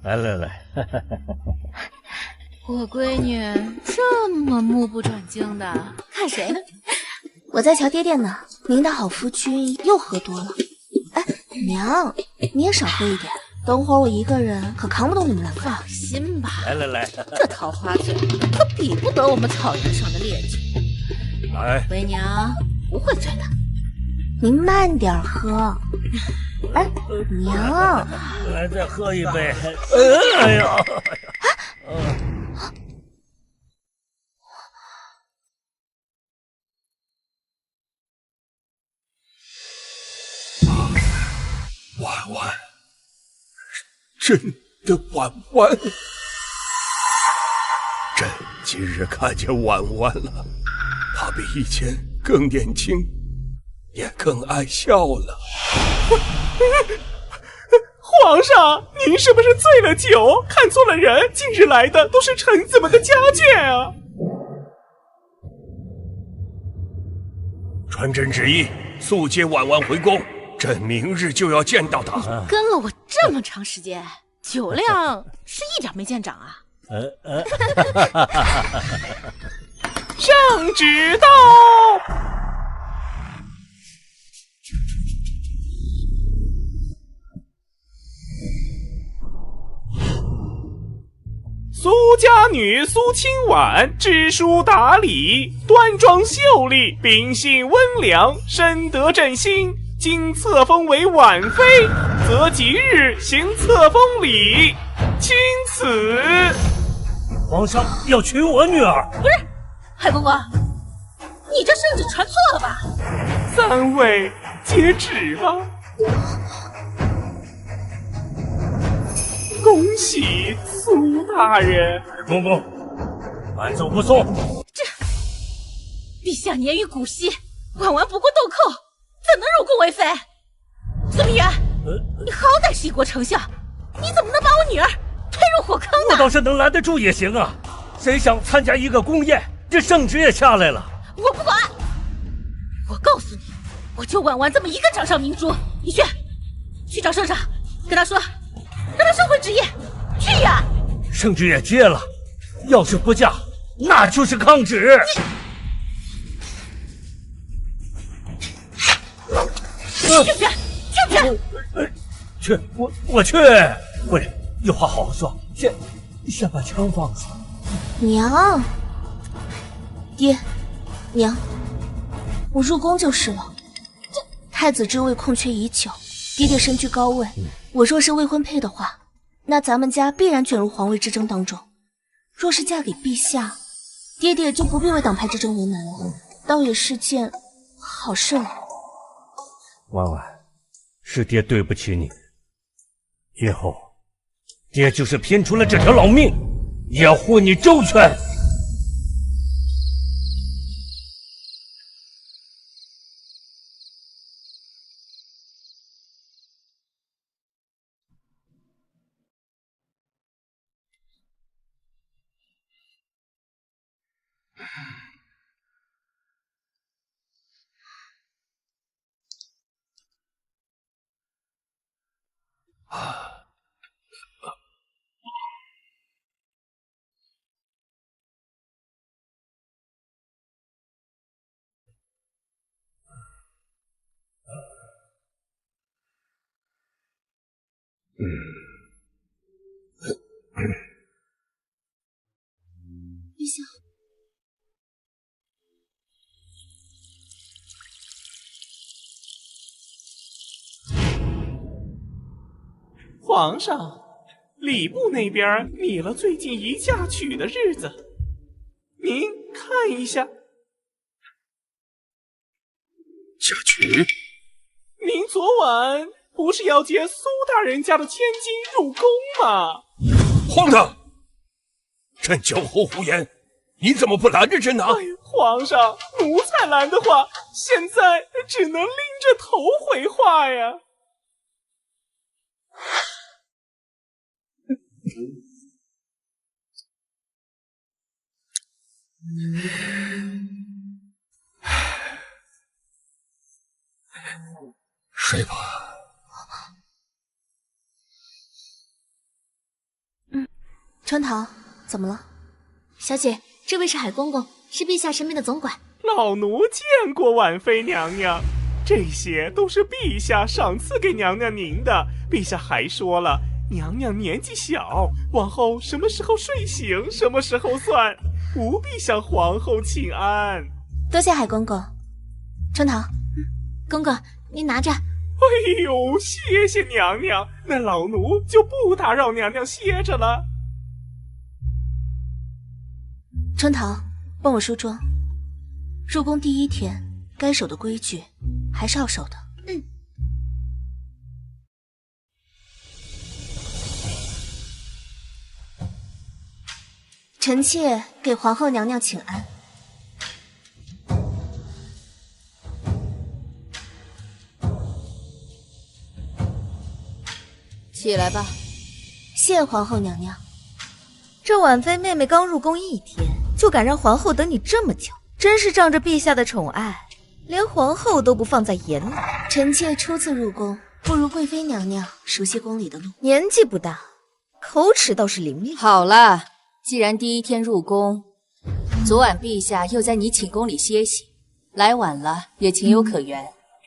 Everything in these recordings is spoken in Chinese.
来，我闺女这么目不转睛的，看谁呢？我在瞧爹爹呢。您的好夫君又喝多了。哎，娘，你也少喝一点，等会儿我一个人可扛不动你们两个。放心吧，来，这桃花醉可比不得我们草原上的烈酒。来，为娘不会醉的。您慢点喝。哎，娘，来再喝一杯。哎呀！婉婉，真的婉婉，朕今日看见婉婉了，她比以前更年轻，也更爱笑了。皇上，您是不是醉了酒，看错了人？今日来的都是臣子们的家眷啊！传朕旨意，速接婉婉回宫。朕明日就要见到她。跟了我这么长时间，酒量是一点没见长啊！圣旨到。苏家女苏清婉，知书达理，端庄秀丽，秉性温良，深得朕心。今册封为婉妃，择吉日行册封礼，钦此。皇上要娶我女儿？不是，海公公，你这圣旨传错了吧？三位接旨吧。恭喜苏大人。公公，慢走不送。陛下年逾古稀，婉婉不过豆蔻，怎能入宫为妃？苏明远，你好歹是一国丞相，你怎么能把我女儿推入火坑呢？我倒是能拦得住也行啊！谁想参加一个宫宴，这圣旨也下来了。我不管！我告诉你，我就婉婉这么一个掌上明珠，你去找圣上，跟他说，让他收回旨意，去呀！圣旨也接了，要是不嫁，那就是抗旨。去，我去。喂，有话好好说，先把枪放下。娘，爹，娘，我入宫就是了。这太子之位空缺已久，爹爹身居高位，我若是未婚配的话，那咱们家必然卷入皇位之争当中。若是嫁给陛下，爹爹就不必为党派之争为难了，倒也是件好事了。婉婉，是爹对不起你，以后爹就是拼出了这条老命，也要护你周全。陛下，皇上，礼部那边拟了最近宜嫁娶的日子，您看一下。嫁娶？您昨晚不是要接苏大人家的千金入宫吗？荒唐！朕酒后胡言，你怎么不拦着朕呢？哎，皇上，奴才拦的话，现在只能拎着头回话呀。睡吧。春桃，怎么了？小姐，这位是海公公，是陛下身边的总管。老奴见过婉妃娘娘，这些都是陛下赏赐给娘娘您的。陛下还说了，娘娘年纪小，往后什么时候睡醒，什么时候算，不必向皇后请安。多谢海公公。春桃，公公，您拿着。哎呦，谢谢娘娘，那老奴就不打扰娘娘歇着了。春桃，帮我梳妆。入宫第1天，该守的规矩还是要守的。臣妾给皇后娘娘请安。起来吧。谢皇后娘娘。这婉妃妹妹刚入宫1天，就敢让皇后等你这么久，真是仗着陛下的宠爱，连皇后都不放在眼里。臣妾初次入宫，不如贵妃娘娘熟悉宫里的路。年纪不大，口齿倒是伶俐。好了，既然第1天入宫，昨晚陛下又在你寝宫里歇息，来晚了也情有可原。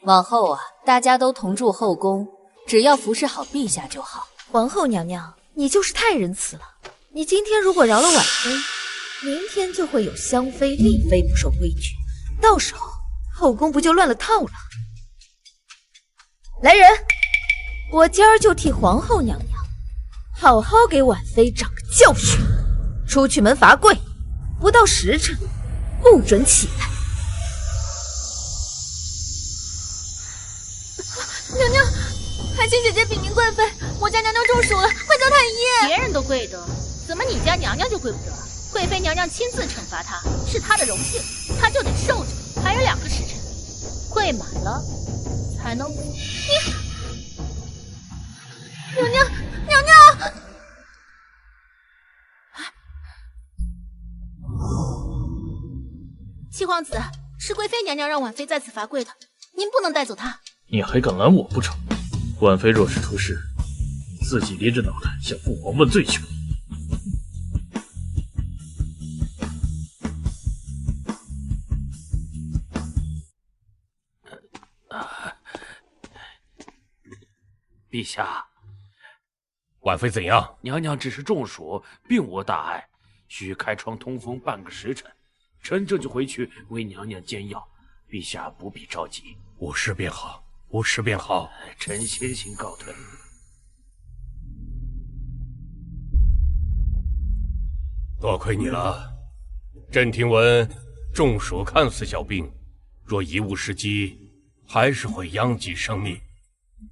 往后啊，大家都同住后宫，只要服侍好陛下就好。皇后娘娘，你就是太仁慈了。你今天如果饶了婉妃，明天就会有香妃、丽妃不守规矩，到时候后宫不就乱了套了？来人，我今儿就替皇后娘娘好好给婉妃长个教训。出去门罚跪，不到时辰不准起来。娘娘，海清姐姐禀明贵妃，我家娘娘中暑了，快叫太医。别人都跪得，怎么你家娘娘就跪不得？贵妃娘娘亲自惩罚她，是她的荣幸，她就得受着。还有2个时辰，跪满了才能。娘娘，娘娘！七皇子，是贵妃娘娘让婉妃在此罚跪的，您不能带走她。你还敢拦我不成？婉妃若是出事，你自己捏着脑袋向父皇问罪去吧。陛下，婉妃怎样？娘娘只是中暑，并无大碍，需开窗通风半个时辰。臣这就回去为娘娘煎药，陛下不必着急。无事便好，无事便好。臣先行告退。多亏你了。朕听闻中暑看似小病，若贻误时机，还是会殃及生命。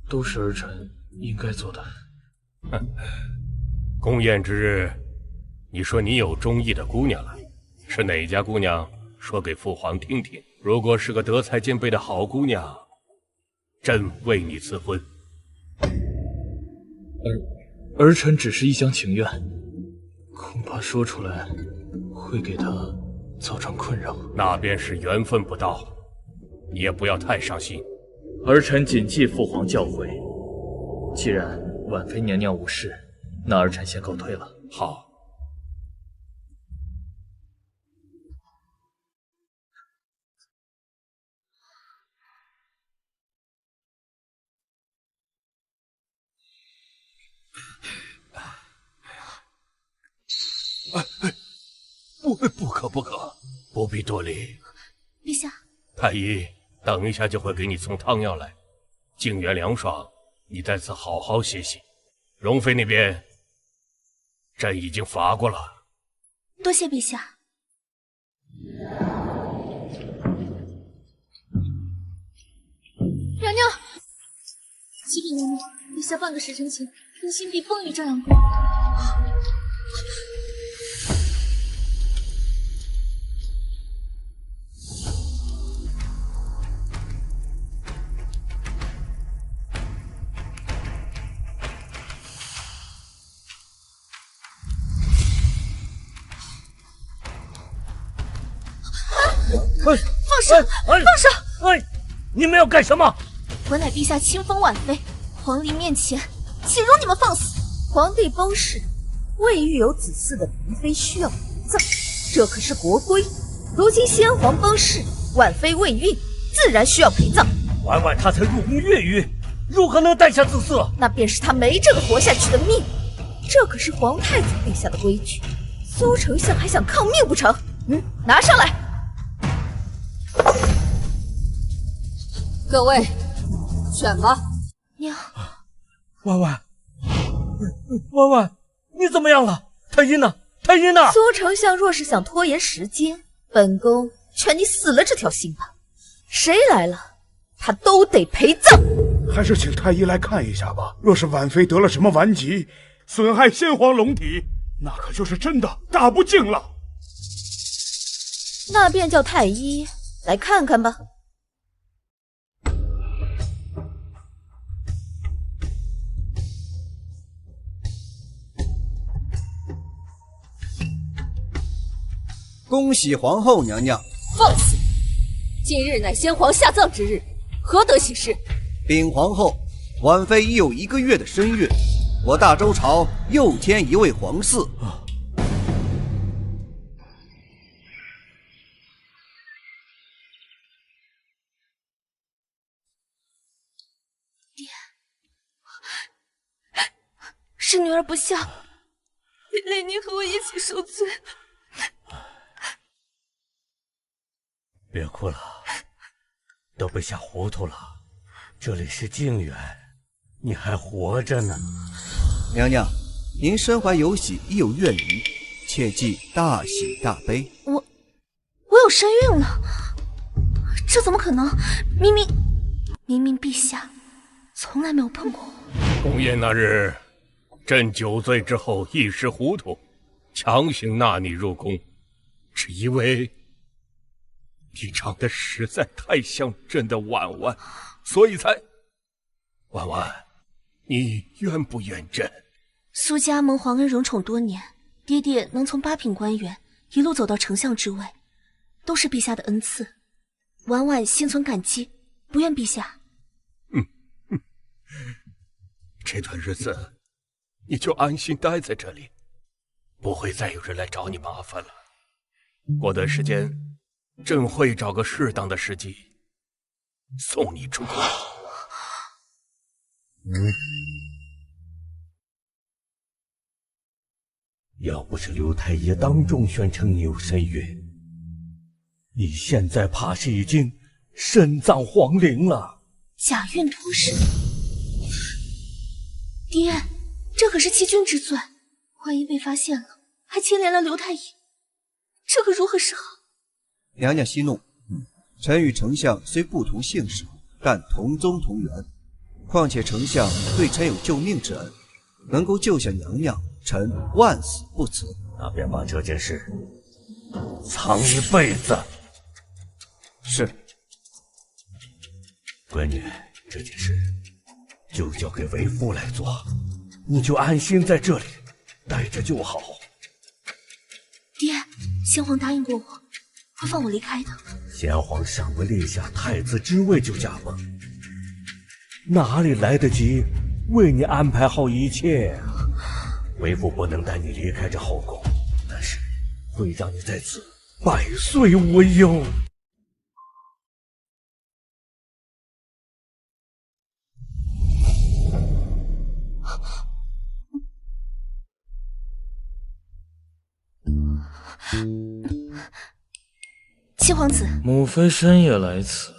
都是儿臣应该做的。宫宴之日，你说你有中意的姑娘了，是哪家姑娘？说给父皇听听。如果是个德才兼备的好姑娘，朕为你赐婚。儿臣只是一厢情愿，恐怕说出来会给他造成困扰。那便是缘分不到，你也不要太伤心。儿臣谨记父皇教诲。既然婉妃娘娘无事，那儿臣先告退了。好。不可，不必多礼。陛下，太医等一下就会给你送汤药来，静元凉爽，你在此好好歇息。容妃那边，朕已经罚过了。多谢陛下。娘娘，启禀娘娘，陛下半个时辰前因心壁崩于朝阳宫。放手！放手！哎，你们要干什么？我乃陛下亲封婉妃，皇陵面前，岂容你们放肆！皇帝崩逝，未育有子嗣的嫔妃需要陪葬，这可是国规。如今先皇崩逝，婉妃未孕，自然需要陪葬。婉婉她才入宫月余，如何能诞下子嗣？那便是她没这个活下去的命。这可是皇太子定下的规矩，苏丞相还想抗命不成？拿上来。各位，选吧。娘，婉婉，婉婉，你怎么样了？太医呢？太医呢？苏丞相若是想拖延时间，本宫劝你死了这条心吧。谁来了，他都得陪葬。还是请太医来看一下吧。若是婉妃得了什么顽疾，损害先皇龙体，那可就是真的大不敬了。那便叫太医来看看吧。恭喜皇后娘娘！放肆！今日乃先皇下葬之日，何得喜事？禀皇后，婉妃已有1个月的身孕，我大周朝又添一位皇嗣。爹，是女儿不孝，连累您和我一起受罪。别哭了，都被吓糊涂了。这里是静远，你还活着呢。娘娘，您身怀有喜，已有月余，切忌大喜大悲。我有身孕了，这怎么可能？明明陛下从来没有碰过我。宫宴那日，朕酒醉之后一时糊涂，强行纳你入宫，只因为你长得实在太像朕的婉婉，所以才……婉婉，你冤不冤朕？苏家蒙皇恩荣宠多年，爹爹能从8品官员一路走到丞相之位，都是陛下的恩赐。婉婉心存感激，不怨陛下。这段日子你就安心待在这里，不会再有人来找你麻烦了。过段时间，朕会找个适当的时机送你出宫。要不是刘太爷当众宣称你有身孕，你现在怕是已经身葬皇陵了。假孕脱身，爹，这可是欺君之罪，万一被发现了，还牵连了刘太医，这可如何是好？娘娘息怒，臣与丞相虽不同姓氏，但同宗同源。况且丞相对臣有救命之恩，能够救下娘娘，臣万死不辞。那便把这件事藏一辈子。是。闺女，这件事就交给为夫来做，你就安心在这里待着就好。爹，先皇答应过我，会放我离开的。先皇尚未立下太子之位就驾崩，哪里来得及为你安排好一切啊？为父不能带你离开这后宫，但是会让你在此百岁无忧。七皇子，母妃深夜来此，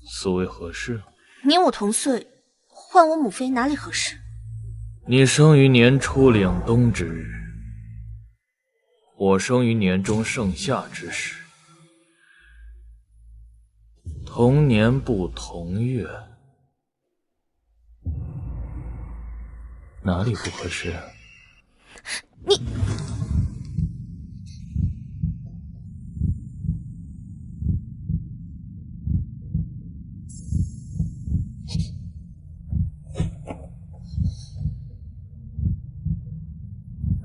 所谓何事？你我同岁，唤我母妃哪里合适？你生于年初两冬之日，我生于年中盛夏之时，同年不同月，哪里不合适？你。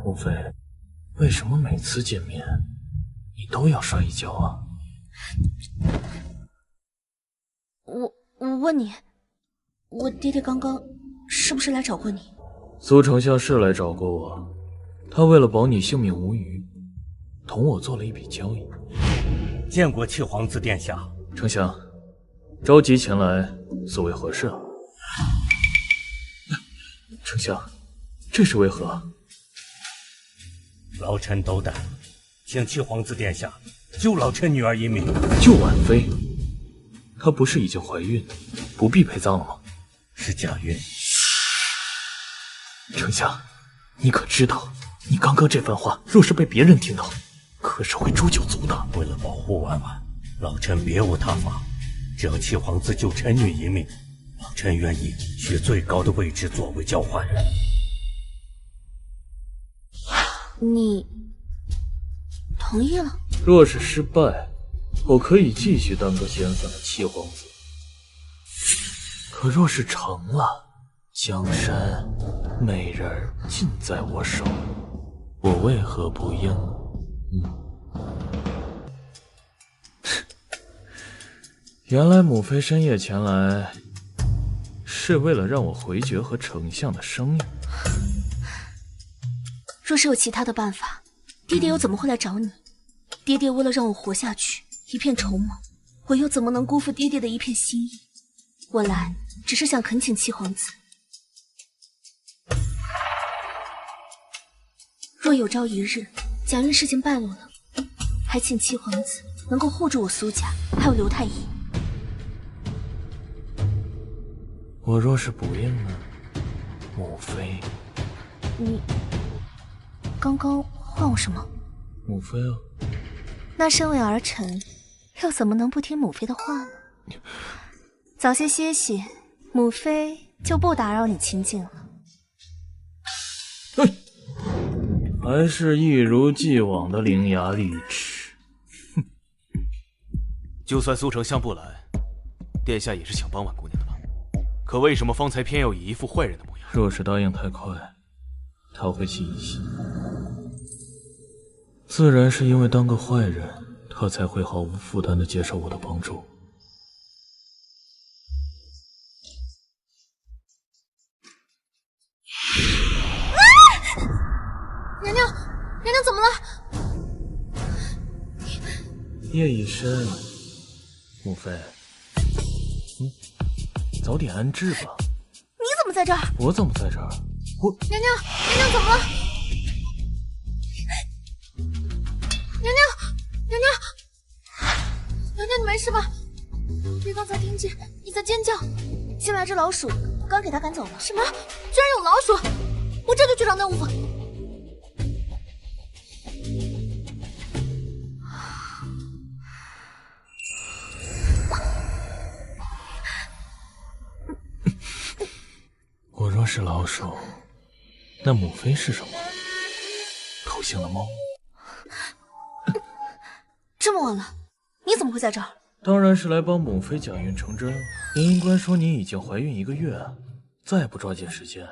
母妃，为什么每次见面你都要摔一跤啊？我问你，我爹爹刚刚是不是来找过你？苏丞相是来找过我，他为了保你性命无虞，同我做了一笔交易。见过七皇子殿下。丞相，着急前来，所谓何事啊？丞相，这是为何？老臣斗胆，请七皇子殿下救老臣女儿一命。救婉妃？她不是已经怀孕，不必陪葬了吗？是假孕。丞相，你可知道，你刚刚这番话，若是被别人听到，可是会诛九族的。为了保护婉婉，老臣别无他法。只要七皇子救臣女一命，老臣愿意许最高的位置作为交换。你同意了？若是失败，我可以继续当个闲散的七皇子。可若是成了，江山美人尽在我手，我为何不应？原来母妃深夜前来，是为了让我回绝和丞相的生意。若是有其他的办法，爹爹又怎么会来找你？爹爹为了让我活下去，一片筹谋，我又怎么能辜负爹爹的一片心意？我来只是想恳请七皇子，若有朝一日假孕事情败露了，还请七皇子能够护住我苏家，还有刘太医。我若是不应呢，母妃？你刚刚唤我什么？母妃啊。那身为儿臣，又怎么能不听母妃的话呢？早些歇息，母妃就不打扰你清静了。还是一如既往的伶牙俐齿。就算苏丞相不来，殿下也是想帮婉姑娘的吧？可为什么方才偏要以一副坏人的模样？若是答应太快，他会气一气。自然是因为当个坏人，他才会毫无负担地接受我的帮助。娘娘，娘娘怎么了？夜已深，母妃，早点安置吧。你怎么在这儿？我怎么在这儿？娘娘，娘娘怎么了？娘娘，娘娘，娘娘，你没事吧？爹刚才听见你在尖叫。新来只老鼠，刚给他赶走了。什么？居然有老鼠！我这就去找那巫妇。我若是老鼠，那母妃是什么？偷腥的猫？这么晚了，你怎么会在这儿？当然是来帮母妃假孕成真。严英官说你已经怀孕1个月，再不抓紧时间，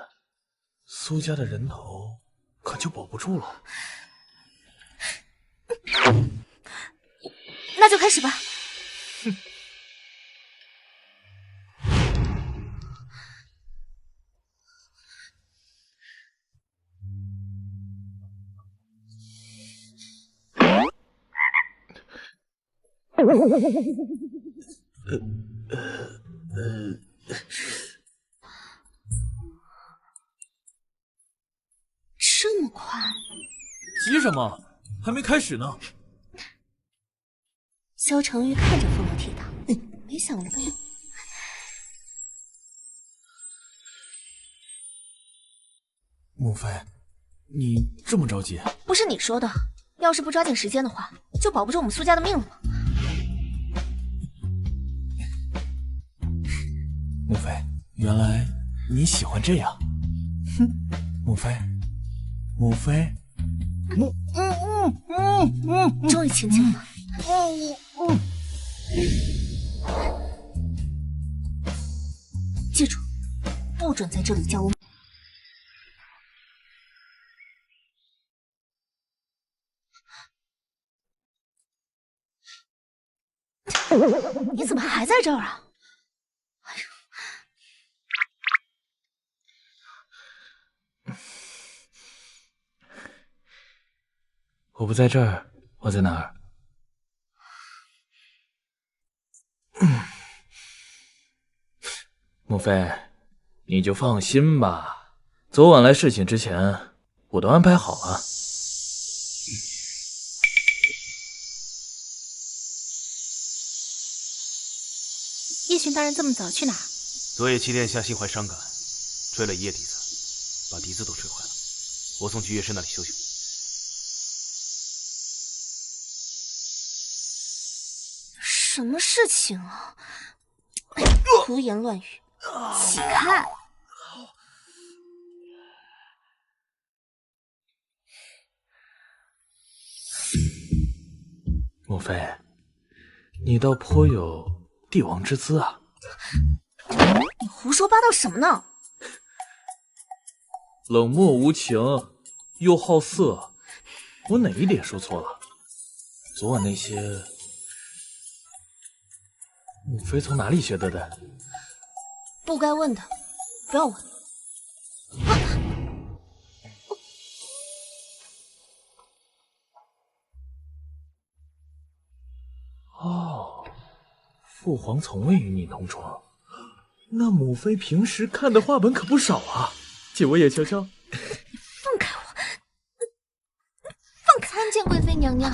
苏家的人头可就保不住了。那就开始吧。这么快？急什么？还没开始呢。萧承玉看着风流倜傥，没想到。母妃，你这么着急？不是你说的，要是不抓紧时间的话，就保不住我们苏家的命了吗？母妃，原来你喜欢这样。哼，母妃，母妃，终于清静了。记住，不准在这里叫我。你怎么还在这儿啊？我不在这儿，我在哪儿？莫非，你就放心吧，昨晚来侍寝之前，我都安排好了。叶巡大人这么早去哪？昨夜七殿下心怀伤感，吹了一夜笛子，把笛子都吹坏了。我送去乐师那里修修。什么事情啊？胡言乱语，起开！莫非，你倒颇有帝王之姿啊！你胡说八道什么呢？冷漠无情，又好色，我哪一点说错了？昨晚那些，母妃从哪里学得的？不该问的，不要问。哦，父皇从未与你同床，那母妃平时看的话本可不少啊。借我也瞧瞧。放开我！放开！参见贵妃娘娘，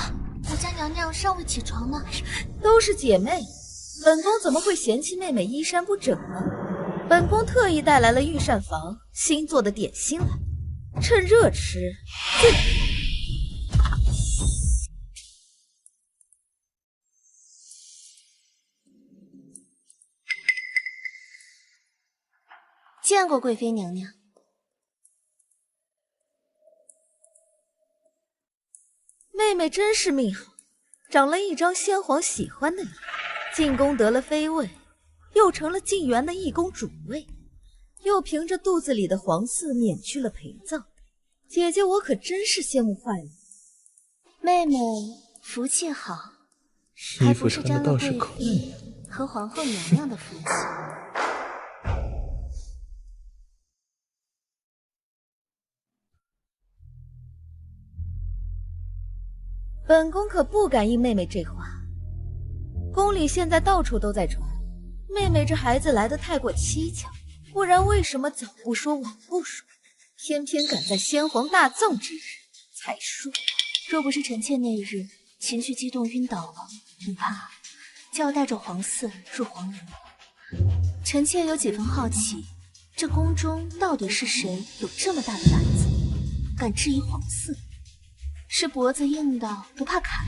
我家娘娘尚未起床呢。都是姐妹，本宫怎么会嫌弃妹妹衣衫不整呢？本宫特意带来了御膳房新做的点心来，趁热吃。见过贵妃娘娘。妹妹真是命好，长了一张先皇喜欢的脸，进宫得了妃位，又成了晋元的义公主位，又凭着肚子里的皇嗣免去了陪葬。姐姐我可真是羡慕坏了。妹妹福气好，还不是沾了贵妃和皇后娘娘的福气。本宫可不敢应妹妹这话。宫里现在到处都在传，妹妹这孩子来得太过蹊跷，不然为什么早不说晚不说，偏偏赶在先皇大葬之日才说？若不是臣妾那日情绪激动晕倒了，恐怕就要带着皇嗣入皇陵。臣妾有几分好奇，这宫中到底是谁有这么大的胆子，敢质疑皇嗣？是脖子硬到不怕砍？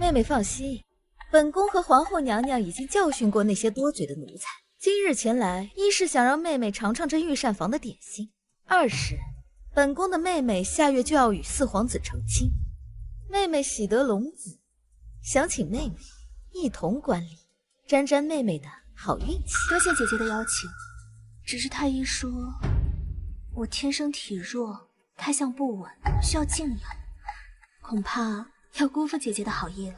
妹妹放心，本宫和皇后娘娘已经教训过那些多嘴的奴才。今日前来，一是想让妹妹尝尝这御膳房的点心，二是本宫的妹妹下月就要与四皇子成亲，妹妹喜得龙子，想请妹妹一同观礼，沾沾妹妹的好运气。多谢姐姐的邀请，只是太医说我天生体弱，胎相不稳，需要静养，恐怕要辜负姐姐的好意了。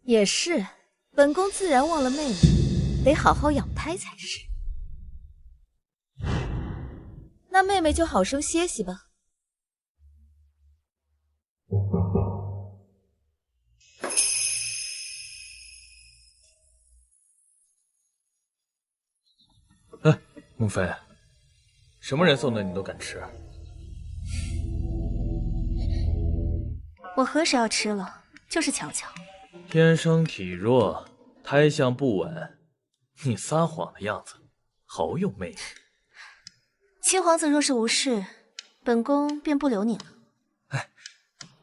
也是，本宫自然忘了妹妹，得好好养胎才是。那妹妹就好生歇息吧。哎，母妃，什么人送的你都敢吃？我何时要吃了？就是瞧瞧。天生体弱，胎相不稳，你撒谎的样子好有魅力。七皇子若是无事，本宫便不留你了。哎，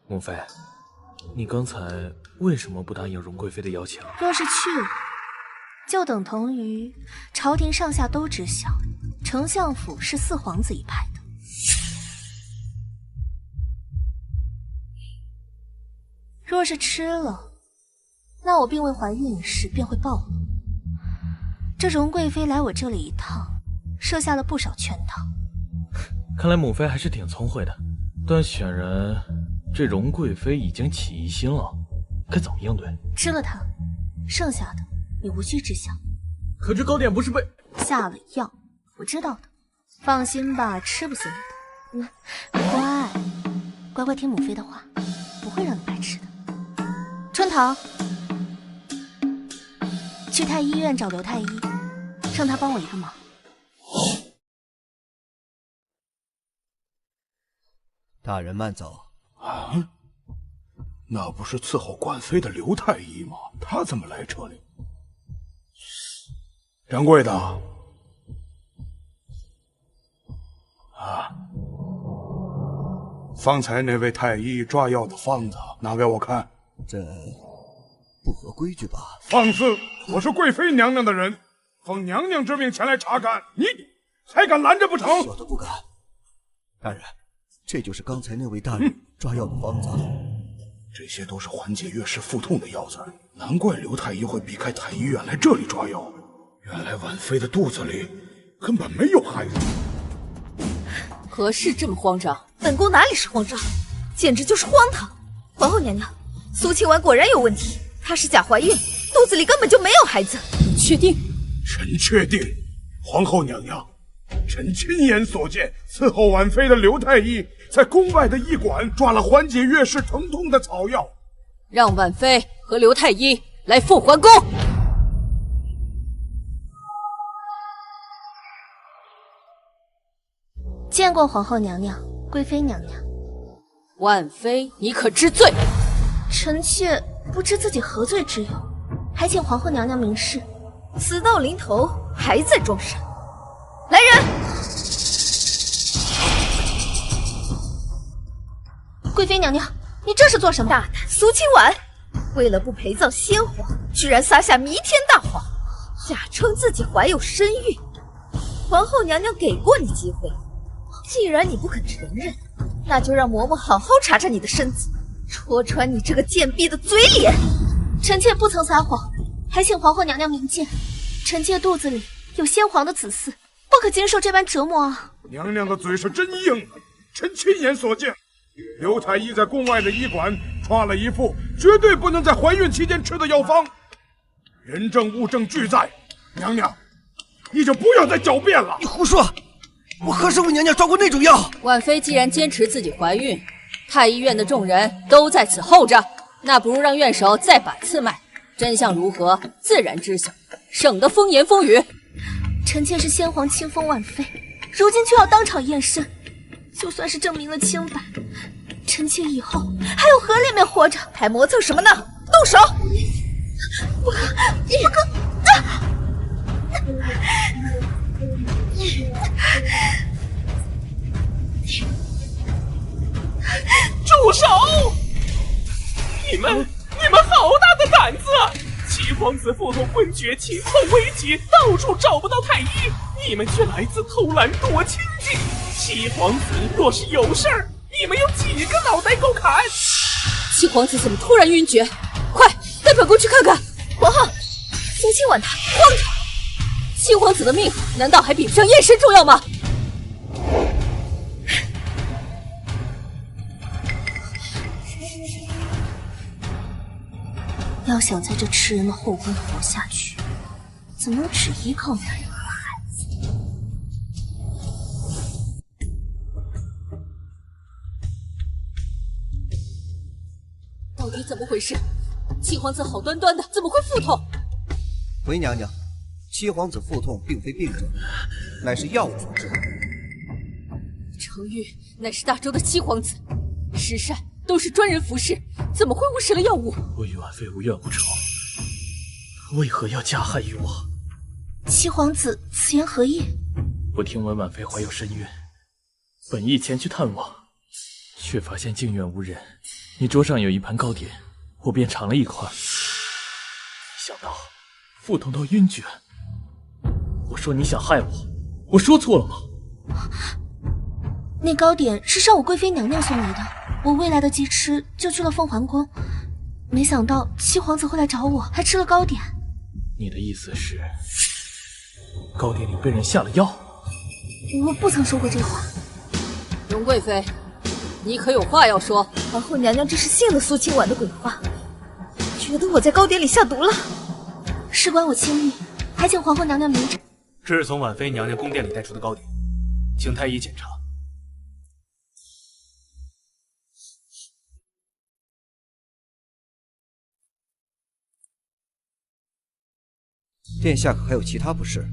母妃，你刚才为什么不答应荣贵妃的邀请？若是去了，就等同于朝廷上下都知晓，丞相府是四皇子一派的。若是吃了，那我并未怀孕一事便会暴露。这荣贵妃来我这里一趟，设下了不少圈套。看来母妃还是挺聪慧的，但显然这荣贵妃已经起疑心了，该怎么应对？吃了它，剩下的你无需知晓。可这糕点不是被下了药，我知道的。放心吧，吃不死你的。乖，乖乖听母妃的话，不会让你白吃的。春桃，去太医院找刘太医，让他帮我一个忙。大人慢走。啊？那不是伺候管妃的刘太医吗？他怎么来这里？掌柜的，方才那位太医抓药的方子拿给我看。这不合规矩吧？放肆！我是贵妃娘娘的人，奉娘娘之命前来查看，你才敢拦着不成？小的不敢。大人，这就是刚才那位大人抓药的方子。这些都是缓解月氏腹痛的药材，难怪刘太医会避开太医院来这里抓药。原来婉妃的肚子里根本没有孩子。何事这么慌张？本宫哪里是慌张，简直就是荒唐！皇后娘娘，苏清婉果然有问题，她是假怀孕，肚子里根本就没有孩子。你确定？臣确定。皇后娘娘，臣亲眼所见，伺候婉妃的刘太医在宫外的医馆抓了缓解月氏疼痛的草药，让婉妃和刘太医来凤还宫。见过皇后娘娘、贵妃娘娘。婉妃，你可知罪？臣妾不知自己何罪之有，还请皇后娘娘明示。死到临头还在装神。来人！贵妃娘娘，你这是做什么？大胆苏清婉，为了不陪葬先皇，居然撒下弥天大谎，假称自己怀有身孕。皇后娘娘给过你机会，既然你不肯承认，那就让嬷嬷好好查查你的身子，戳穿你这个贱婢的嘴脸。臣妾不曾撒谎，还请皇后娘娘明鉴，臣妾肚子里有先皇的子嗣，不可经受这般折磨啊！娘娘的嘴是真硬，臣亲眼所见，刘太医在宫外的医馆抓了一副绝对不能在怀孕期间吃的药方，人证物证俱在。娘娘，你就不要再狡辩了！你胡说！我何时为娘娘抓过那种药？婉妃既然坚持自己怀孕，太医院的众人都在此候着，那不如让院首再把刺脉，真相如何自然知晓，省得风言风语。臣妾是先皇亲封婉妃，如今却要当场验身，就算是证明了清白，臣妾以后还有何脸面活着？还磨蹭什么呢？动手！不可！住手！你们好大的胆子！七皇子腹痛昏厥，情况危急，到处找不到太医，你们却来自偷懒躲清静。七皇子若是有事儿，你们有几个脑袋够砍？七皇子怎么突然晕厥？快带本宫去看看！皇后，苏清婉她慌着。七皇子的命难道还比不上验身重要吗？要想在这吃人的后宫活下去，怎能只依靠男人和孩子？到底怎么回事？七皇子好端端的，怎么会腹痛？回娘娘，七皇子腹痛并非病症，乃是药物所致。程昱乃是大周的七皇子，时善都是专人服侍，怎么会误食了药物？我与婉妃无怨无仇，他为何要加害于我？七皇子此言何意？我听闻婉妃怀有身孕，本意前去探望，却发现静院无人。你桌上有一盘糕点，我便尝了一块，没想到腹痛到晕厥。我说你想害我，我说错了吗？那糕点是上午贵妃娘娘送来的，我未来得及吃，就去了凤凰宫。没想到七皇子会来找我，还吃了糕点。你的意思是，糕点里被人下了药？我不曾说过这话。容贵妃，你可有话要说？皇后娘娘这是信了苏清婉的鬼话，觉得我在糕点里下毒了。事关我亲命，还请皇后娘娘明察。这是从婉妃娘娘宫殿里带出的糕点，请太医检查。殿下可还有其他不适？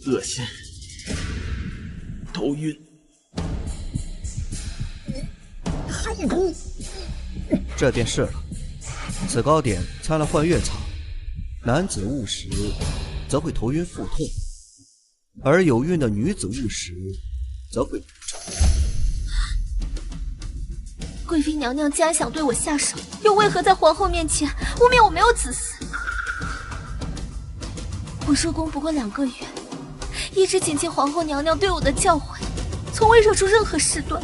恶心，头晕，胸痛。这便是了。此糕点掺了幻月草，男子误食则会头晕腹痛，而有孕的女子误食则会不成。贵妃娘娘既然想对我下手，又为何在皇后面前污蔑我没有子嗣？我入宫不过2个月，一直谨记皇后娘娘对我的教诲，从未惹出任何事端，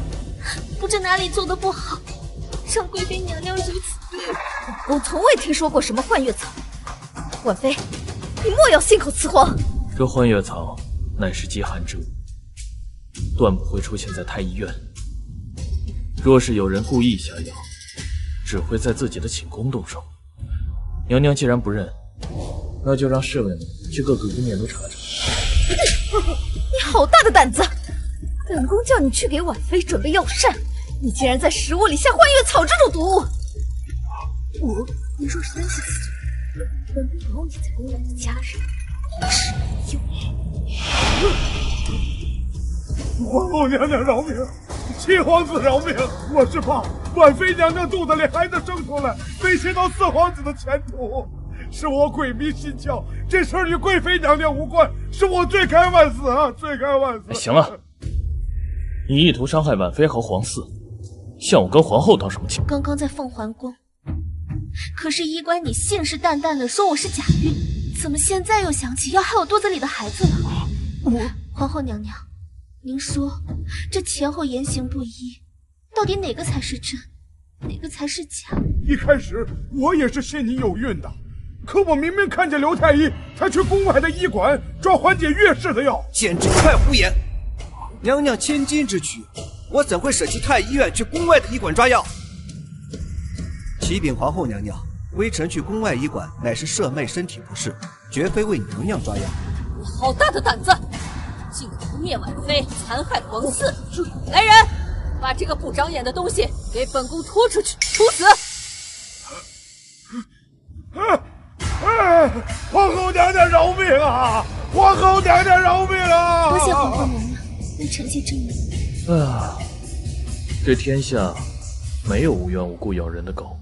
不知哪里做的不好，让贵妃娘娘如此对我。我从未听说过什么幻月草，婉妃，你莫要信口雌黄。这幻月草乃是极寒之物，断不会出现在太医院。若是有人故意下药，只会在自己的寝宫动手。娘娘既然不认，那就让侍卫们去各个宫殿都查查。你好大的胆子！本宫叫你去给婉妃准备药膳，你竟然在食物里下幻月草这种毒物！你若是担心死，本宫保你在宫外的家人是有。皇后娘娘饶命！七皇子饶命！我是怕婉妃娘娘肚子里孩子生出来，威胁到4皇子的前途。是我鬼迷心窍，这事儿与贵妃娘娘无关，是我罪该万死啊！罪该万死！行了，你意图伤害婉妃和皇嗣，向我跟皇后道什么歉？刚刚在凤环宫，可是医官你信誓旦旦的说我是假孕，怎么现在又想起要害我肚子里的孩子了？皇后娘娘，您说这前后言行不一，到底哪个才是真，哪个才是假？一开始我也是信你有孕的，可我明明看见刘太医才去宫外的医馆抓缓解月事的药，简直快胡言！娘娘千金之躯，我怎会舍弃太医院去宫外的医馆抓药？启禀皇后娘娘，微臣去宫外医馆乃是舍妹身体不适，绝非为娘娘抓药。你好大的胆子，竟敢污蔑婉妃，残害皇嗣！来人，把这个不长眼的东西给本宫拖出去，处死！皇后娘娘饶命啊！皇后娘娘饶命啊！多谢皇后娘娘为臣妾正义。这天下没有无缘无故咬人的狗，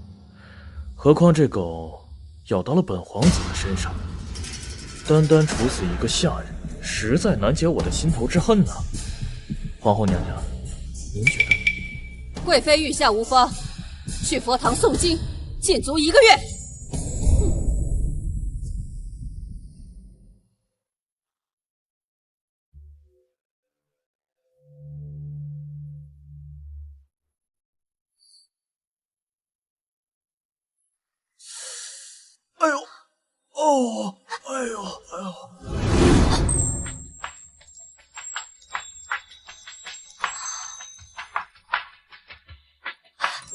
何况这狗咬到了本皇子的身上，单单处死一个下人，实在难解我的心头之恨呐。皇后娘娘，您觉得？贵妃御下无方，去佛堂诵经，禁足1个月。哎呦，哦，哎呦，哎呦！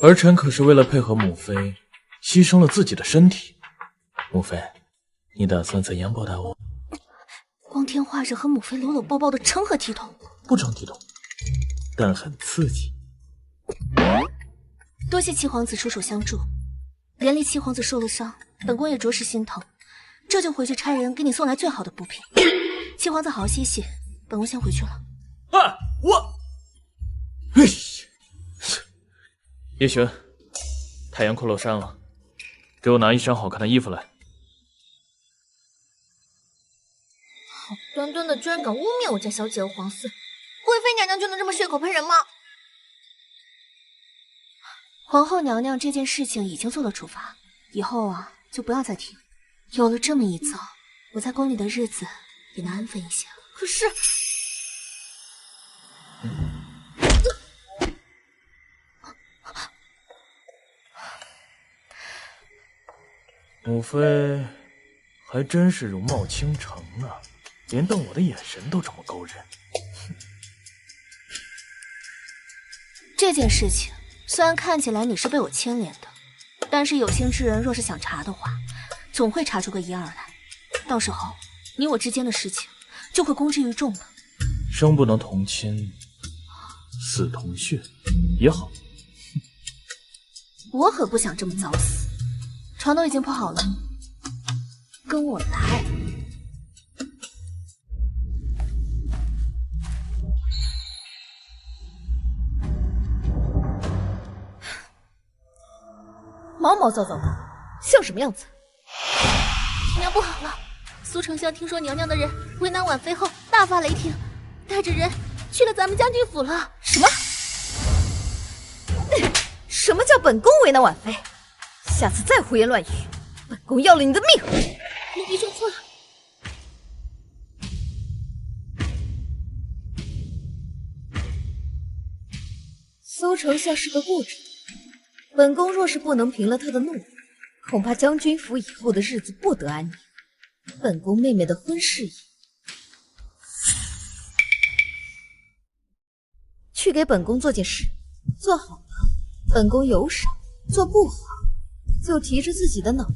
儿臣可是为了配合母妃，牺牲了自己的身体。母妃，你打算怎样报答我？光天化日和母妃搂搂抱抱的，成何体统？不成体统，但很刺激。多谢七皇子出手相助，连累七皇子受了伤，本宫也着实心疼。这就回去差人给你送来最好的补品。七皇子好好歇息，本宫先回去了。叶璇，太阳快落山了，给我拿一身好看的衣服来。好端端的，居然敢污蔑我家小姐和皇嗣，贵妃娘娘就能这么血口喷人吗？皇后娘娘这件事情已经做了处罚，以后啊就不要再提了。有了这么一遭，我在宫里的日子也能安分一些了。可是，母妃还真是容貌倾城啊，连瞪我的眼神都这么勾人。这件事情虽然看起来你是被我牵连的，但是有心之人若是想查的话，总会查出个一二来。到时候你我之间的事情就会公之于众的。生不能同亲，死同血也好。我可不想这么早死。床都已经铺好了，跟我来。毛毛躁躁的，像什么样子？娘不好了！苏丞相听说娘娘的人为难婉妃后，大发雷霆，带着人去了咱们将军府了。什么？什么叫本宫为难婉妃？下次再胡言乱语，本宫要了你的命！奴婢说错了。苏丞相是个固执的人，本宫若是不能平了他的怒火，恐怕将军府以后的日子不得安宁。本宫妹妹的婚事也去给本宫做件事，做好了，本宫有赏；做不好，就提着自己的脑袋，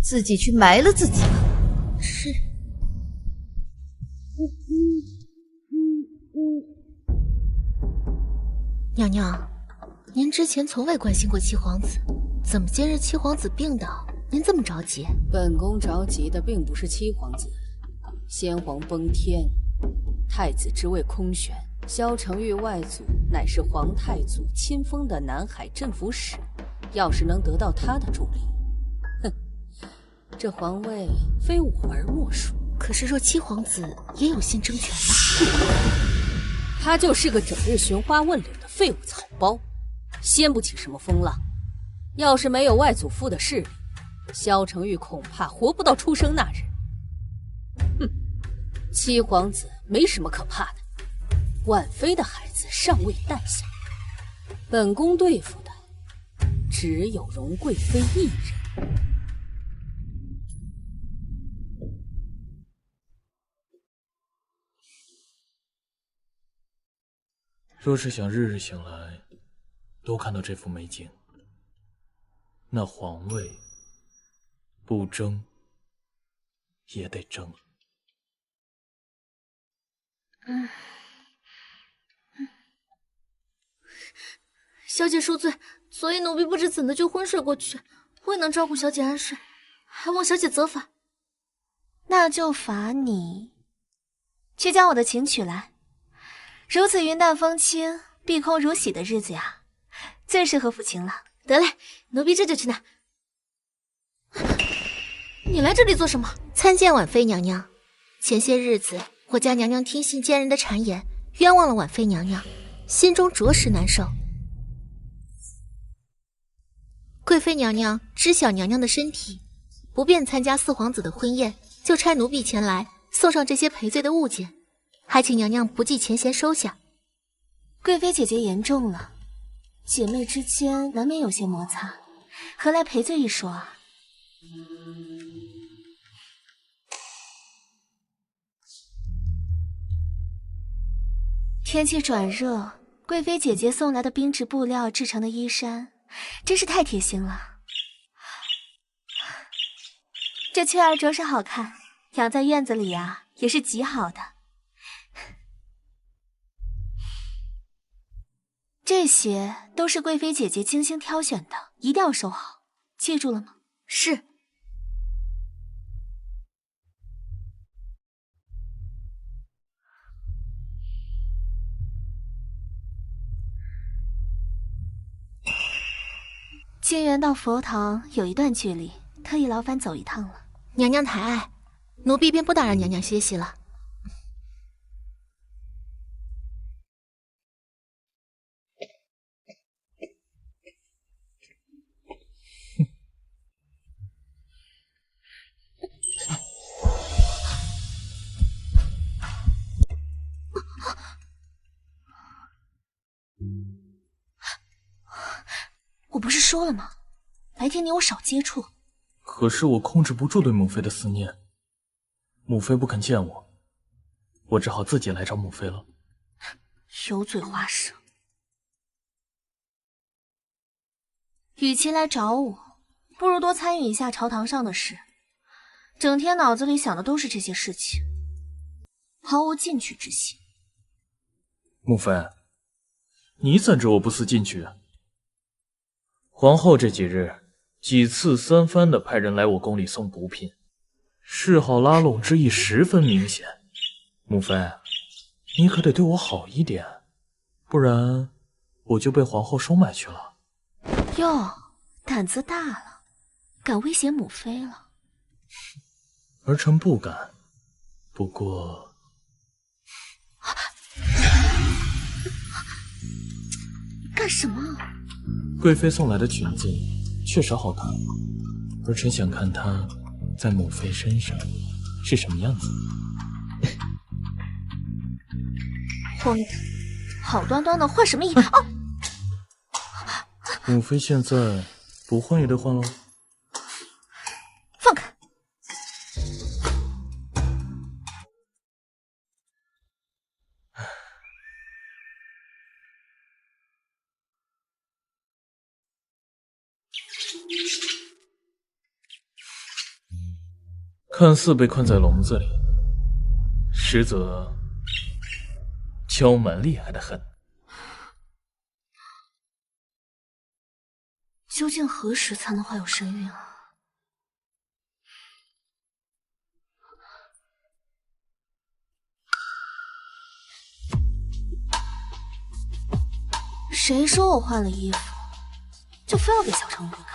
自己去埋了自己吧。是。娘娘，您之前从未关心过七皇子，怎么今日七皇子病倒，您这么着急？本宫着急的并不是七皇子，先皇崩天，太子之位空悬，萧承玉外祖乃是皇太祖亲封的南海镇抚使，要是能得到他的助力，哼，这皇位非我儿莫属。可是若七皇子也有心争权吧？他就是个整日寻花问柳的废物草包，掀不起什么风浪。要是没有外祖父的势力，萧承玉恐怕活不到出生那日。哼，七皇子没什么可怕的，婉妃的孩子尚未诞下，本宫对付的只有荣贵妃一人。若是想日日醒来都看到这幅美景，那皇位不争也得争。小姐恕罪，所以奴婢不知怎的就昏睡过去，未能照顾小姐安睡，还望小姐责罚。那就罚你去将我的琴取来。如此云淡风轻、碧空如洗的日子呀，最适合抚琴了。得嘞，奴婢这就去拿。你来这里做什么？参见婉妃娘娘。前些日子，我家娘娘听信奸人的谗言，冤枉了婉妃娘娘，心中着实难受。贵妃娘娘知晓娘娘的身体，不便参加四皇子的婚宴，就差奴婢前来送上这些赔罪的物件，还请娘娘不计前嫌收下。贵妃姐姐言重了，姐妹之间难免有些摩擦，何来赔罪一说啊？天气转热，贵妃姐姐送来的编织布料制成的衣衫，真是太贴心了。这雀儿着实好看，养在院子里啊，也是极好的。这些都是贵妃姐姐精心挑选的，一定要收好，记住了吗？是。静园到佛堂有一段距离，特意劳烦走一趟了。娘娘抬爱，奴婢便不打扰娘娘歇息了。我不是说了吗？白天你我少接触。可是我控制不住对母妃的思念，母妃不肯见我，我只好自己来找母妃了。油嘴滑舌，与其来找我，不如多参与一下朝堂上的事。整天脑子里想的都是这些事情，毫无进取之心。母妃，你怎知我不思进取？皇后这几日几次三番的派人来我宫里送补品，示好拉拢之意十分明显。母妃，你可得对我好一点，不然我就被皇后收买去了。哟，胆子大了，敢威胁母妃了？儿臣不敢，不过……干什么？贵妃送来的裙子确实好看，儿臣想看她在母妃身上是什么样子。混蛋，好端端的换什么衣服？哦，母妃现在不换也得换喽。放开！看似被困在笼子里，实则敲门厉害的很。究竟何时才能怀有身孕啊？谁说我换了衣服，就非要给小程玉看？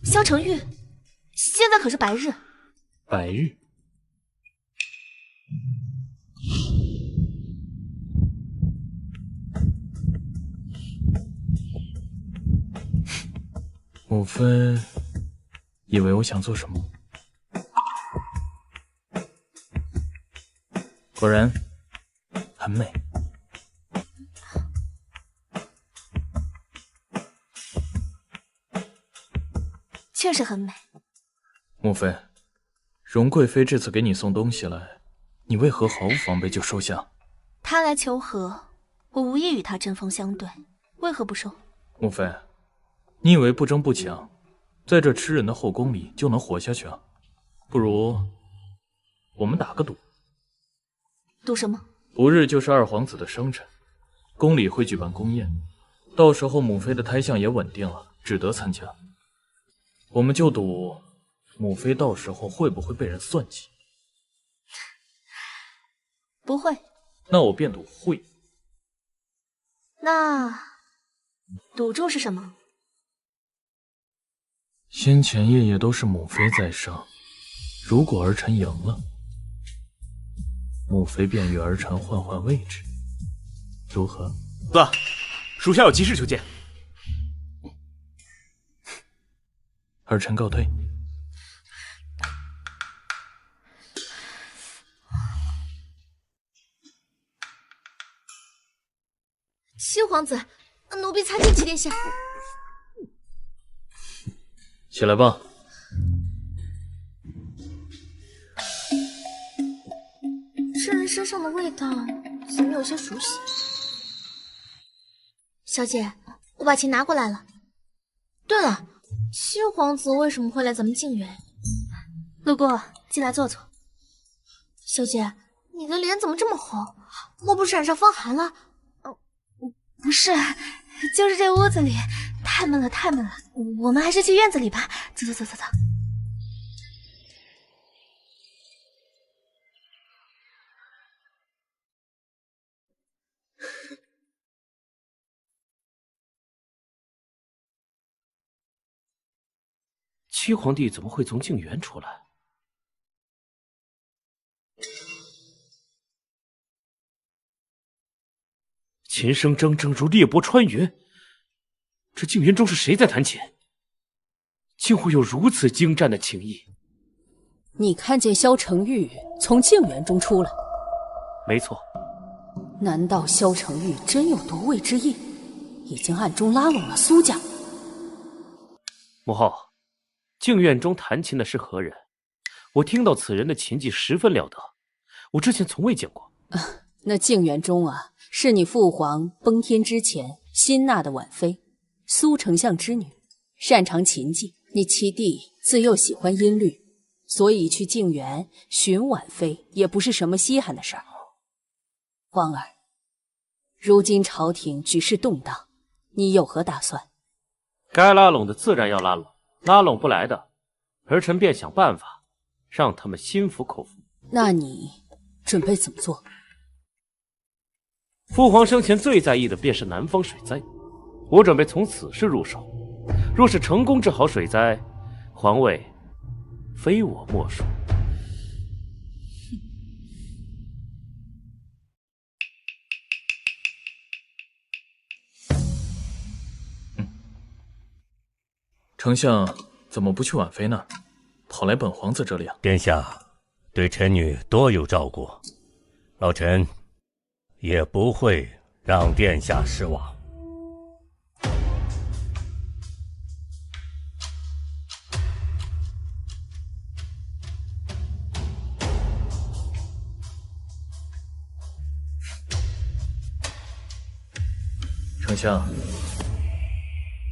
萧程玉，现在可是白日。白日。母妃以为我想做什么？果然很美。确实很美。母妃，荣贵妃这次给你送东西来，你为何毫无防备就收下？她来求和，我无意与她针锋相对，为何不收？母妃，你以为不争不抢，在这吃人的后宫里就能活下去啊？不如我们打个赌。赌什么？不日就是二皇子的生辰，宫里会举办宫宴，到时候母妃的胎相也稳定了，只得参加。我们就赌母妃到时候会不会被人算计。不会。那我便赌会。那赌注是什么？先前夜夜都是母妃在上，如果儿臣赢了，母妃便与儿臣换换位置，如何？子，属下有急事求见。儿臣告退。七皇子，奴婢参见齐殿下。起来吧。这人身上的味道怎么有些熟悉？小姐，我把琴拿过来了。对了，七皇子为什么会来咱们静园？路过，进来坐坐。小姐，你的脸怎么这么红？莫不是染上风寒了？不是，就是这屋子里太闷了，太闷了。我们还是去院子里吧。走走走走走。七皇帝怎么会从静园出来？琴声铮铮如裂波穿云，这静园中是谁在弹琴？竟会有如此精湛的琴艺？你看见萧承玉从静园中出来？没错。难道萧承玉真有夺位之意，已经暗中拉拢了苏家？母后，静院中弹琴的是何人？我听到此人的琴技十分了得，我之前从未见过。那静园中啊，是你父皇崩天之前新纳的婉妃，苏丞相之女，擅长琴技。你七弟自幼喜欢音律，所以去静园寻婉妃也不是什么稀罕的事儿。皇儿，如今朝廷局势动荡，你有何打算？该拉拢的自然要拉拢，拉拢不来的，儿臣便想办法让他们心服口服。那你准备怎么做？父皇生前最在意的便是南方水灾，我准备从此事入手。若是成功治好水灾，皇位非我莫属。丞相怎么不去婉妃呢？跑来本皇子这里啊？殿下对臣女多有照顾，老臣也不会让殿下失望。丞相，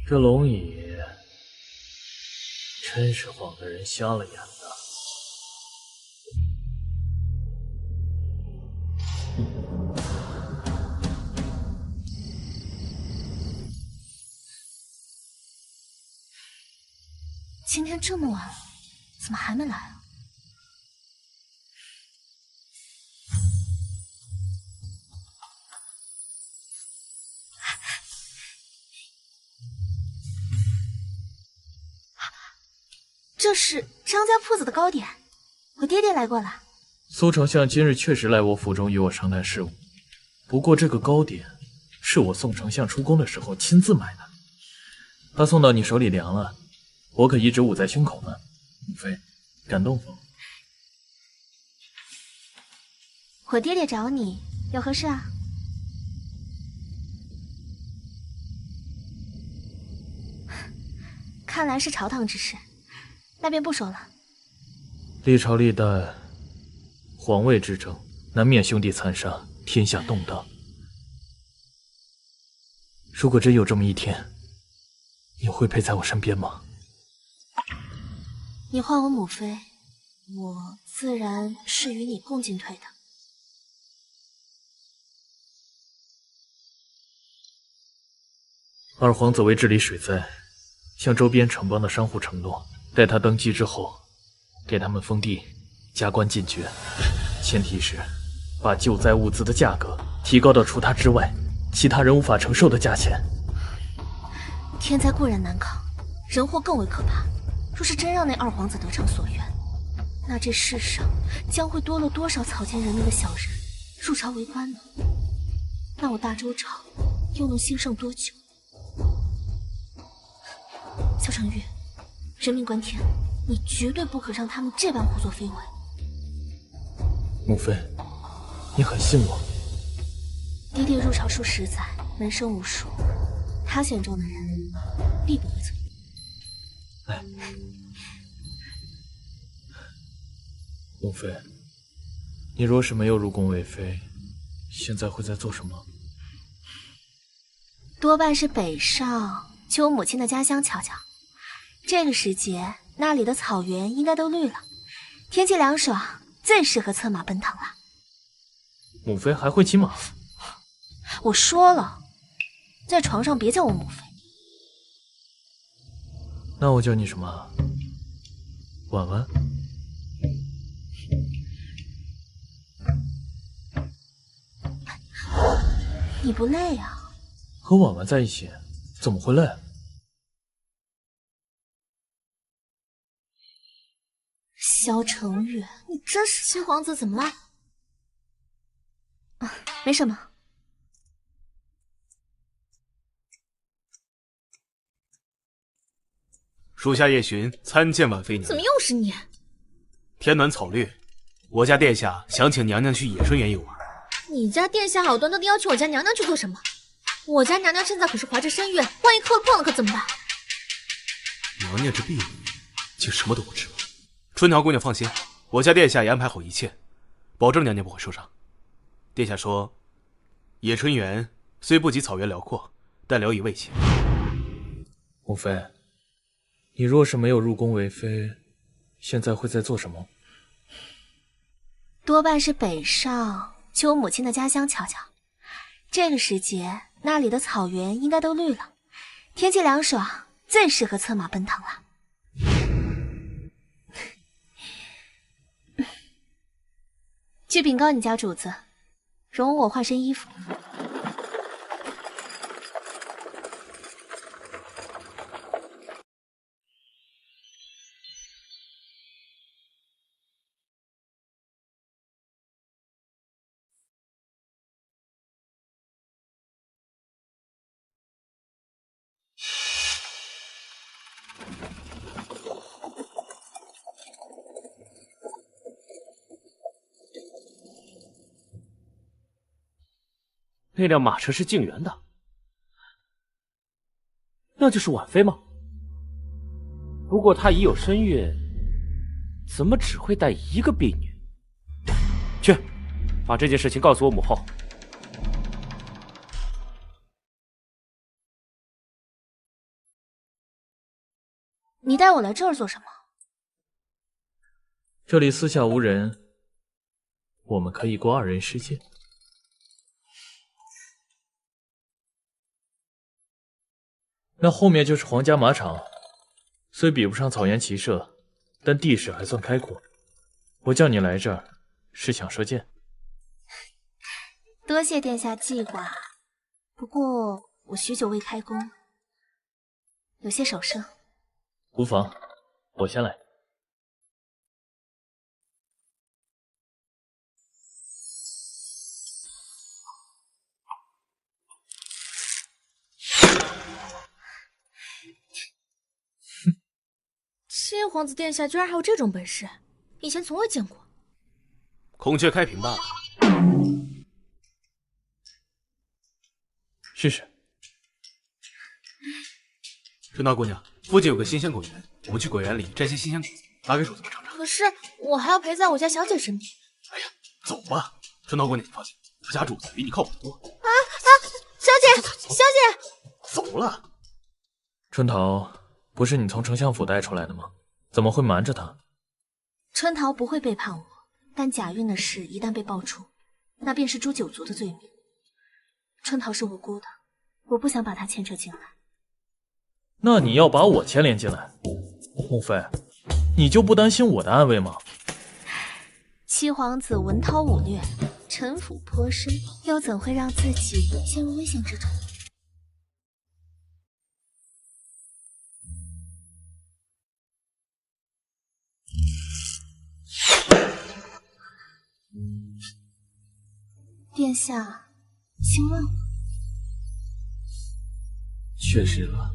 这龙椅真是晃得人瞎了眼的。今天这么晚了，怎么还没来啊？这是张家铺子的糕点，我爹爹来过了。苏丞相今日确实来我府中与我商谈事务，不过这个糕点是我宋丞相出宫的时候亲自买的，他送到你手里凉了，我可一直捂在胸口呢。母妃，感动否？我爹爹找你有何事啊？看来是朝堂之事，那便不说了。历朝历代，皇位之争难免兄弟残杀，天下动荡。如果真有这么一天，你会陪在我身边吗？你唤我母妃，我自然是与你共进退的。二皇子为治理水灾，向周边城邦的商户承诺，待他登基之后，给他们封地、加官进爵，前提是把救灾物资的价格提高到除他之外其他人无法承受的价钱。天灾固然难抗，人祸更为可怕。若是真让那二皇子得偿所愿，那这世上将会多了多少草菅人命的小人入朝为官呢？那我大周朝又能兴盛多久？萧承玉，人命关天，你绝对不可让他们这般胡作非为。母妃，你很信我。爹爹入朝数十载，门生无数，他选中的人必不会错。来，母妃，你若是没有入宫为妃，现在会在做什么？多半是北上去我母亲的家乡瞧瞧。这个时节，那里的草原应该都绿了，天气凉爽，最适合策马奔腾了。母妃还会骑马？我说了，在床上别叫我母妃。那我叫你什么？婉婉？你不累啊？和婉婉在一起怎么会累？萧承玉，你真是……七皇子怎么了？啊，没什么。属下叶巡参见婉妃娘娘。怎么又是你？天暖草绿，我家殿下想请娘娘去野春园游玩。你家殿下好端端的要求我家娘娘去做什么？我家娘娘现在可是怀着身孕，万一磕了碰了可怎么办？娘娘这婢女竟什么都不知。春桃姑娘放心，我家殿下也安排好一切，保证娘娘不会受伤。殿下说，野春园虽不及草原辽阔，但聊以慰藉。母妃，你若是没有入宫为妃，现在会在做什么？多半是北上去我母亲的家乡瞧瞧。这个时节，那里的草原应该都绿了，天气凉爽，最适合策马奔腾了。去禀告你家主子，容我换身衣服。那辆马车是静园的，那就是婉妃吗？不过她已有身孕，怎么只会带一个婢女？去，把这件事情告诉我母后。你带我来这儿做什么？这里四下无人，我们可以过2人世界。那后面就是皇家马场，虽比不上草原骑射，但地势还算开阔。我叫你来这儿，是想射箭。多谢殿下记挂，不过我许久未开弓，有些手生。无妨，我先来。七皇子殿下居然还有这种本事，以前从未见过。孔雀开屏吧。试试。春桃姑娘，附近有个新鲜果园，我们去果园里摘些新鲜果子，拿给主子们尝尝。可是我还要陪在我家小姐身边。哎呀，走吧，春桃姑娘，你放心，我家主子比你靠谱多。小姐，小姐，走了。春桃，不是你从丞相府带出来的吗？怎么会瞒着他？春桃不会背叛我，但假孕的事一旦被爆出，那便是诛九族的罪名。春桃是无辜的，我不想把她牵扯进来。那你要把我牵连进来，穆妃，你就不担心我的安危吗？七皇子文韬武略，城府颇深，又怎会让自己陷入危险之中？殿下兴旺了。确实了。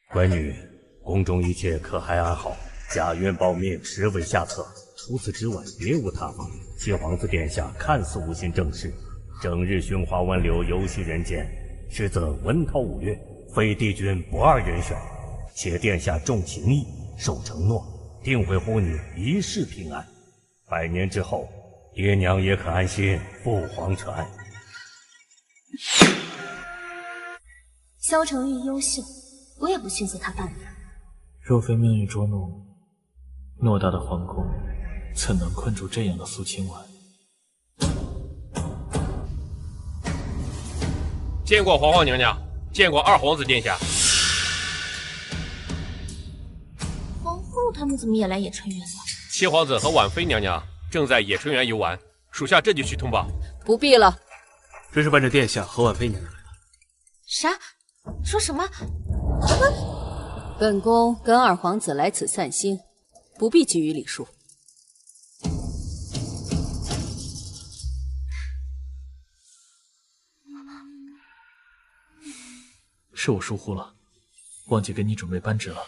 乖女，宫中一切可还安好？贾院保命，实为下策。除此之外，别无他法。七皇子殿下看似无心政事，整日寻花问柳，游戏人间，实则文韬武略，非帝君不二人选。且殿下重情义，守承诺，定会护你一世平安。100年之后，爹娘也可安心赴黄泉。萧承玉优秀，我也不逊色他半分。若非命运捉弄，偌大的皇宫怎能困住这样的苏清婉？见过皇后娘娘，见过二皇子殿下。皇后他们怎么也来野春园了？七皇子和婉妃娘娘正在野春园游玩，属下这就去通报。不必了，这是伴着殿下和婉妃娘娘来的。啥？说什么？本宫跟二皇子来此散心，不必急于礼数。是我疏忽了，忘记给你准备扳指了。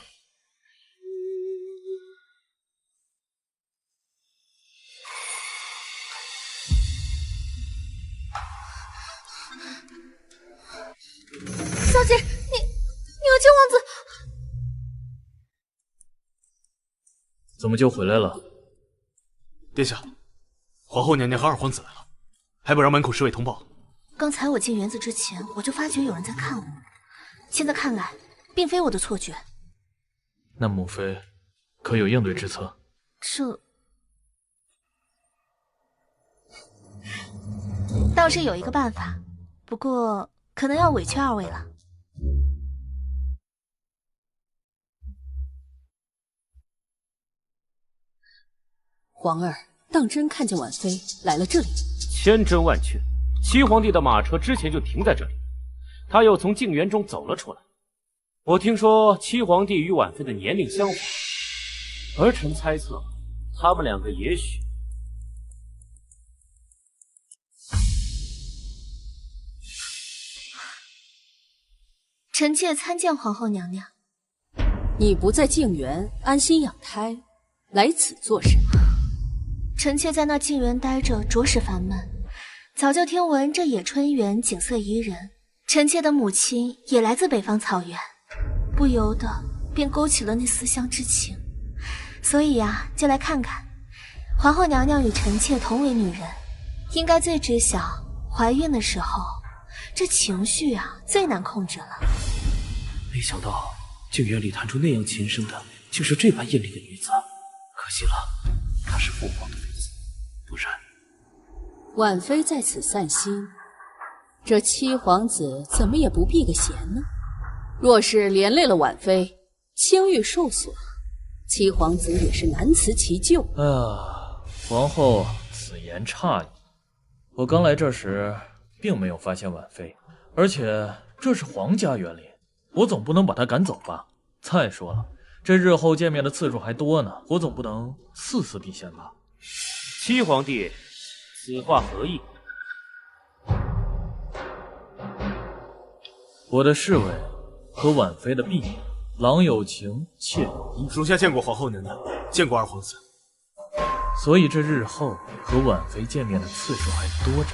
小姐，你和七皇子。怎么就回来了？殿下，皇后娘娘和二皇子来了，还不让门口侍卫通报。刚才我进园子之前，我就发觉有人在看我，现在看来，并非我的错觉。那母妃可有应对之策？这倒是有一个办法，不过可能要委屈二位了。皇儿当真看见婉妃来了这里？千真万确，七皇帝的马车之前就停在这里，他又从静园中走了出来。我听说七皇帝与婉妃的年龄相仿，儿臣猜测，他们两个也许……臣妾参见皇后娘娘。你不在静园安心养胎，来此做甚？臣妾在那静园待着，着实烦闷。早就听闻这野春园景色宜人，臣妾的母亲也来自北方草原，不由得便勾起了那思乡之情。所以啊，就来看看。皇后娘娘与臣妾同为女人，应该最知晓怀孕的时候，这情绪啊最难控制了。没想到静园里弹出那样琴声的，就是这般艳丽的女子。可惜了，她是父皇的妃子，不然……婉妃在此散心，这七皇子怎么也不避个嫌呢？若是连累了婉妃，清誉受损，七皇子也是难辞其咎。皇后此言差矣。我刚来这时，并没有发现婉妃，而且这是皇家园林，我总不能把她赶走吧？再说了，这日后见面的次数还多呢，我总不能事事避嫌吧？七皇帝，此话何意？我的侍卫和婉妃的婢女，郎有情，妾有意。属下见过皇后娘娘，见过二皇子，所以这日后和婉妃见面的次数还多着。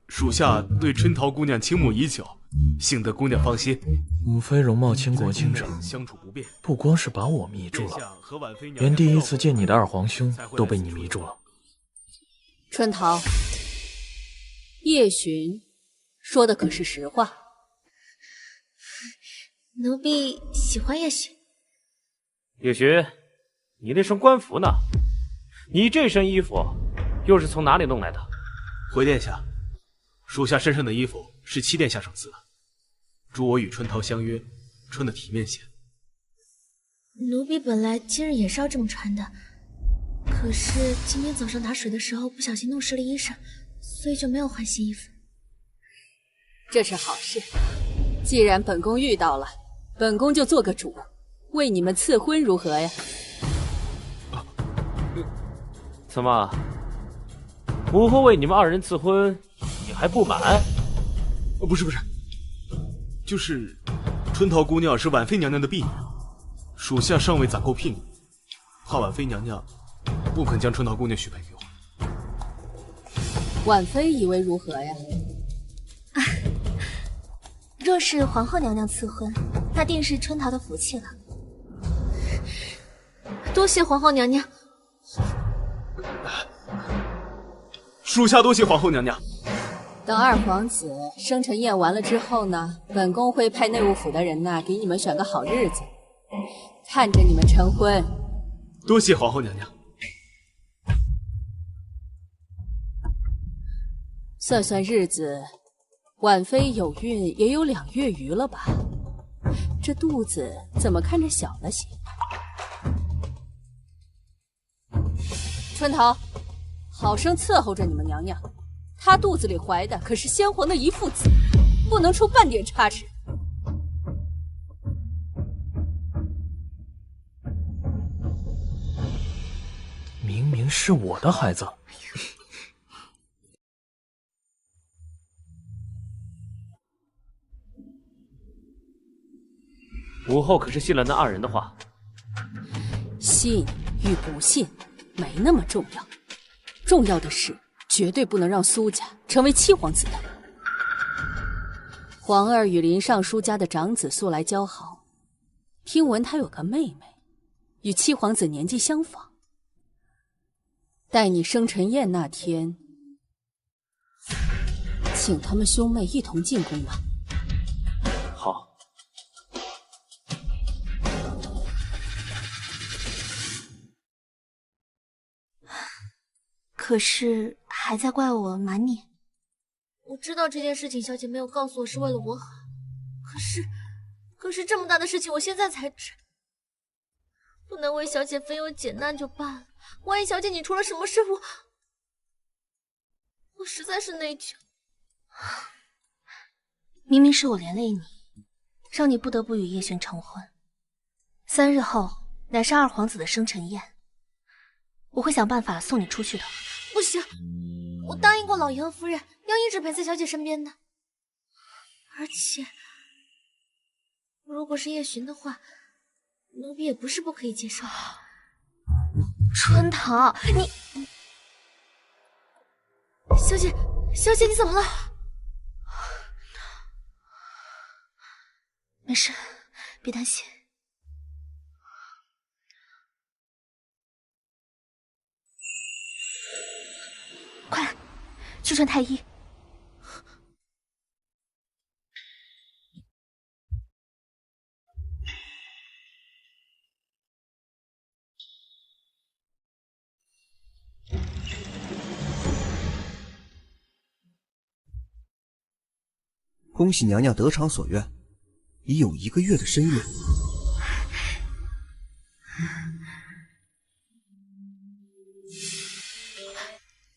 属下对春桃姑娘倾慕已久，幸得姑娘放心。母妃容貌倾国倾城，相处不便，不光是把我迷住了，连第一次见你的二皇兄都被你迷住了。春桃，叶巡说的可是实话？奴婢喜欢叶巡。叶巡，你那身官服呢？你这身衣服又是从哪里弄来的？回殿下，属下身上的衣服是七殿下赏赐的，祝我与春桃相约，穿的体面些。奴婢本来今日也是要这么穿的，可是今天早上打水的时候不小心弄湿了衣裳，所以就没有换新衣服。这是好事，既然本宫遇到了，本宫就做个主，为你们赐婚如何呀？怎么，母后为你们二人赐婚，你还不满？不是，就是春桃姑娘是婉妃娘娘的婢女，属下尚未攒够聘礼，怕婉妃娘娘不肯将春桃姑娘许配给我。婉妃以为如何呀？若是皇后娘娘赐婚，那定是春桃的福气了。多谢皇后娘娘。属下多谢皇后娘娘。等二皇子生辰宴完了之后呢，本宫会派内务府的人呢，给你们选个好日子，看着你们成婚。多谢皇后娘娘。算算日子，婉妃有孕也有2月余了吧？这肚子怎么看着小了些？春桃，好生伺候着你们娘娘，她肚子里怀的可是先皇的一父子，不能出半点差池。明明是我的孩子。母后可是信了那二人的话？信与不信没那么重要，重要的是绝对不能让苏家成为七皇子的。皇儿与林尚书家的长子素来交好，听闻他有个妹妹，与七皇子年纪相仿。待你生辰宴那天，请他们兄妹一同进宫吧。好。可是还在怪我瞒你。我知道这件事情小姐没有告诉我是为了我好，可是这么大的事情我现在才知，不能为小姐分忧解难就罢了，万一小姐你出了什么事，我实在是内疚。明明是我连累你，让你不得不与叶璇成婚。3日后乃是二皇子的生辰宴，我会想办法送你出去的。不行，我答应过老爷和夫人要一直陪在小姐身边的，而且如果是叶璇的话，奴婢也不是不可以接受。春桃，你小姐你怎么了？没事，别担心。快来，去传太医。恭喜娘娘得偿所愿，已有1个月的身孕。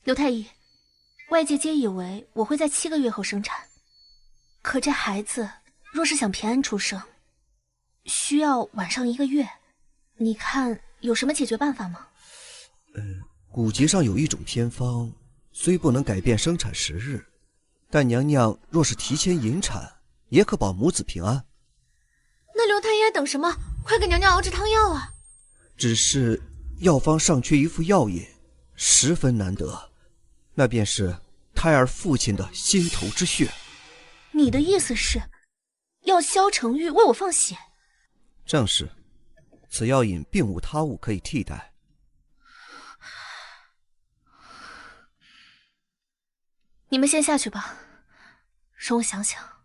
刘太医，外界皆以为我会在7个月后生产，可这孩子若是想平安出生，需要晚上1个月，你看有什么解决办法吗？古籍上有一种偏方，虽不能改变生产时日，但娘娘若是提前引产，也可保母子平安。那刘太医还等什么？快给娘娘熬制汤药啊！只是药方尚缺一副药引，十分难得，那便是胎儿父亲的心头之血。你的意思是，要萧承玉为我放血？正是，此药引并无他物可以替代。你们先下去吧，容我想想。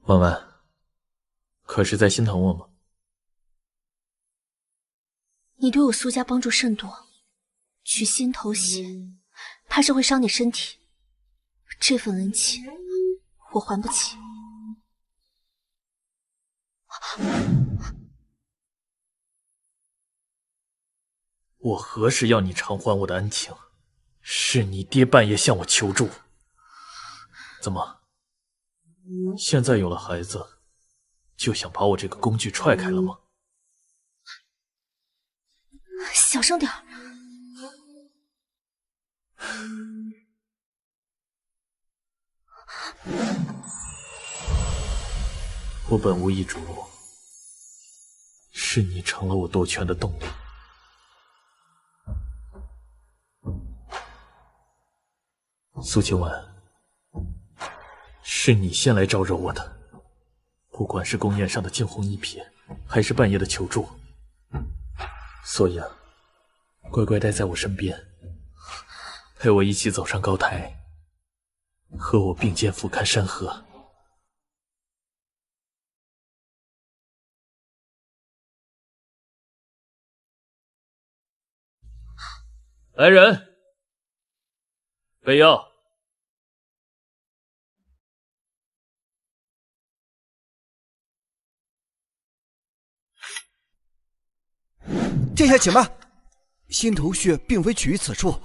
婉婉，可是在心疼我吗？你对我苏家帮助甚多，取心头血，怕是会伤你身体，这份恩情我还不起。我何时要你偿还我的恩情？是你爹半夜向我求助。怎么，现在有了孩子，就想把我这个工具踹开了吗？小声点儿。我本无一主，是你成了我夺权的动力。苏清婉，是你先来招惹我的，不管是宫宴上的惊鸿一瞥，还是半夜的求助，所以啊，乖乖待在我身边，陪我一起走上高台，和我并肩俯瞰山河。来人，备药。殿下且慢，心头血并非取于此处。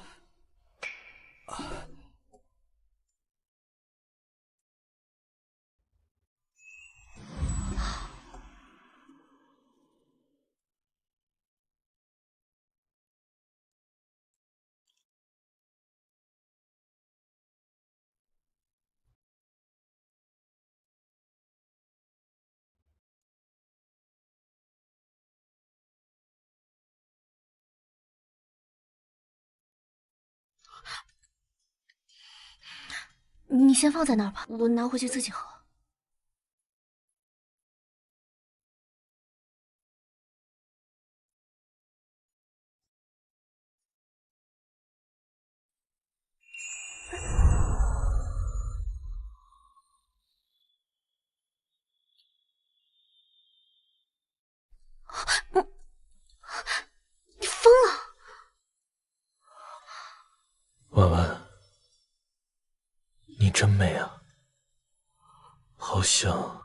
你先放在那儿吧，我拿回去自己喝。你疯了！婉婉，你真美啊，好想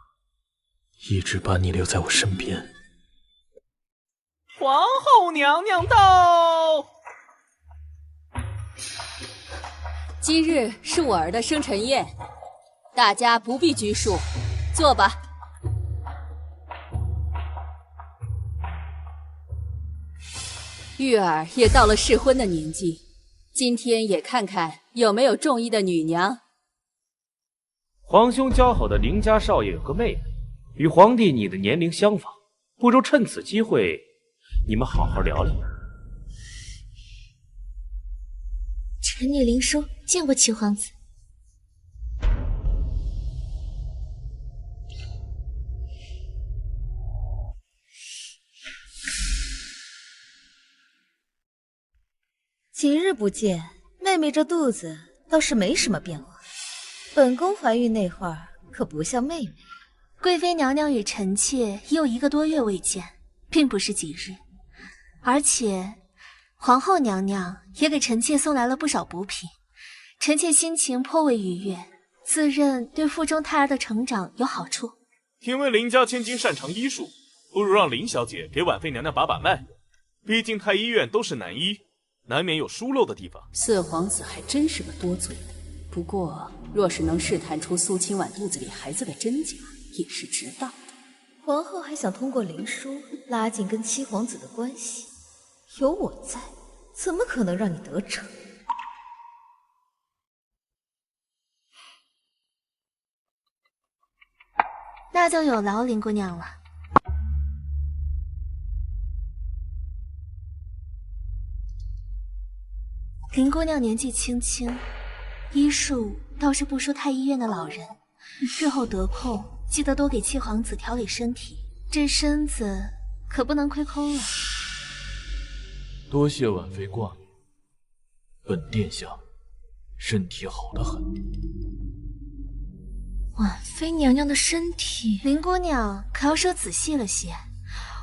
一直把你留在我身边。皇后娘娘到！今日是我儿的生辰宴，大家不必拘束，坐吧。玉儿也到了适婚的年纪，今天也看看有没有中意的女娘。皇兄交好的林家少爷有个妹妹，与皇帝你的年龄相仿，不如趁此机会，你们好好聊聊。臣女林殊见过七皇子。几日不见，妹妹这肚子倒是没什么变化。本宫怀孕那会儿可不像妹妹。贵妃娘娘与臣妾已有1个多月未见，并不是几日。而且，皇后娘娘也给臣妾送来了不少补品，臣妾心情颇为愉悦，自认对腹中胎儿的成长有好处。因为林家千金擅长医术，不如让林小姐给婉妃娘娘把把脉。毕竟太医院都是男医，难免有疏漏的地方。四皇子还真是个多嘴的，不过若是能试探出苏清婉肚子里孩子的真假，也是值当的。皇后还想通过林殊拉近跟七皇子的关系，有我在，怎么可能让你得逞？那就有劳林姑娘了。林姑娘年纪轻轻，医术倒是不输太医院的老人。日后得空，记得多给七皇子调理身体，这身子可不能亏空了。多谢婉妃挂念，本殿下身体好得很。婉妃娘娘的身体，林姑娘可要说仔细了些。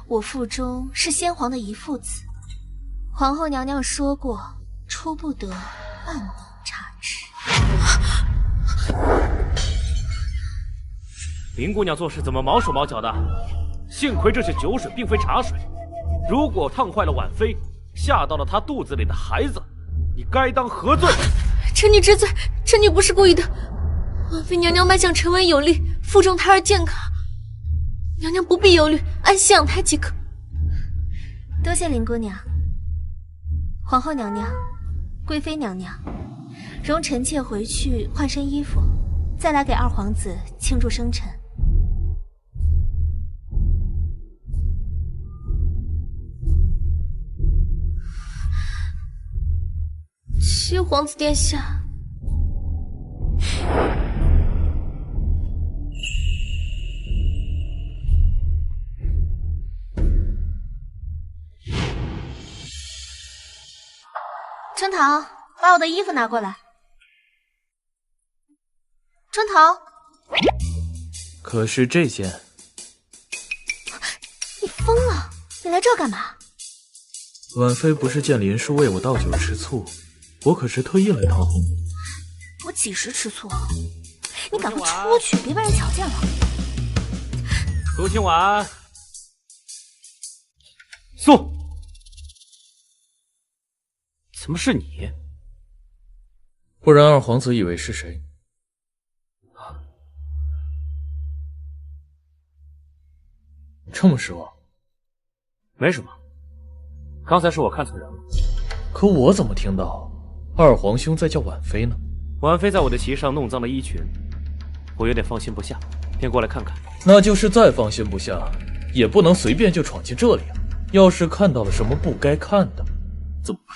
我腹中是先皇的遗腹子，皇后娘娘说过，出不得半点差池。林姑娘做事怎么毛手毛脚的？幸亏这是酒水，并非茶水。如果烫坏了婉妃，吓到了她肚子里的孩子，你该当何罪？臣女知罪，臣女不是故意的。婉妃娘娘脉象沉稳有力，腹中胎儿健康，娘娘不必忧虑，安息养胎即可。多谢林姑娘。皇后娘娘，贵妃娘娘，容臣妾回去换身衣服，再来给二皇子庆祝生辰。七皇子殿下，春桃，把我的衣服拿过来。春桃，可是这件……你疯了？你来这儿干嘛？婉妃不是见林殊为我倒酒吃醋，我可是特意来讨好你。我几时吃醋了？你赶快出去，别被人瞧见了。苏清婉，苏，怎么是你？不然二皇子以为是谁？这么失望？没什么，刚才是我看错人了。可我怎么听到二皇兄在叫婉妃呢？婉妃在我的旗上弄脏了衣裙，我有点放心不下，便过来看看。那就是再放心不下，也不能随便就闯进这里啊！要是看到了什么不该看的，怎么办？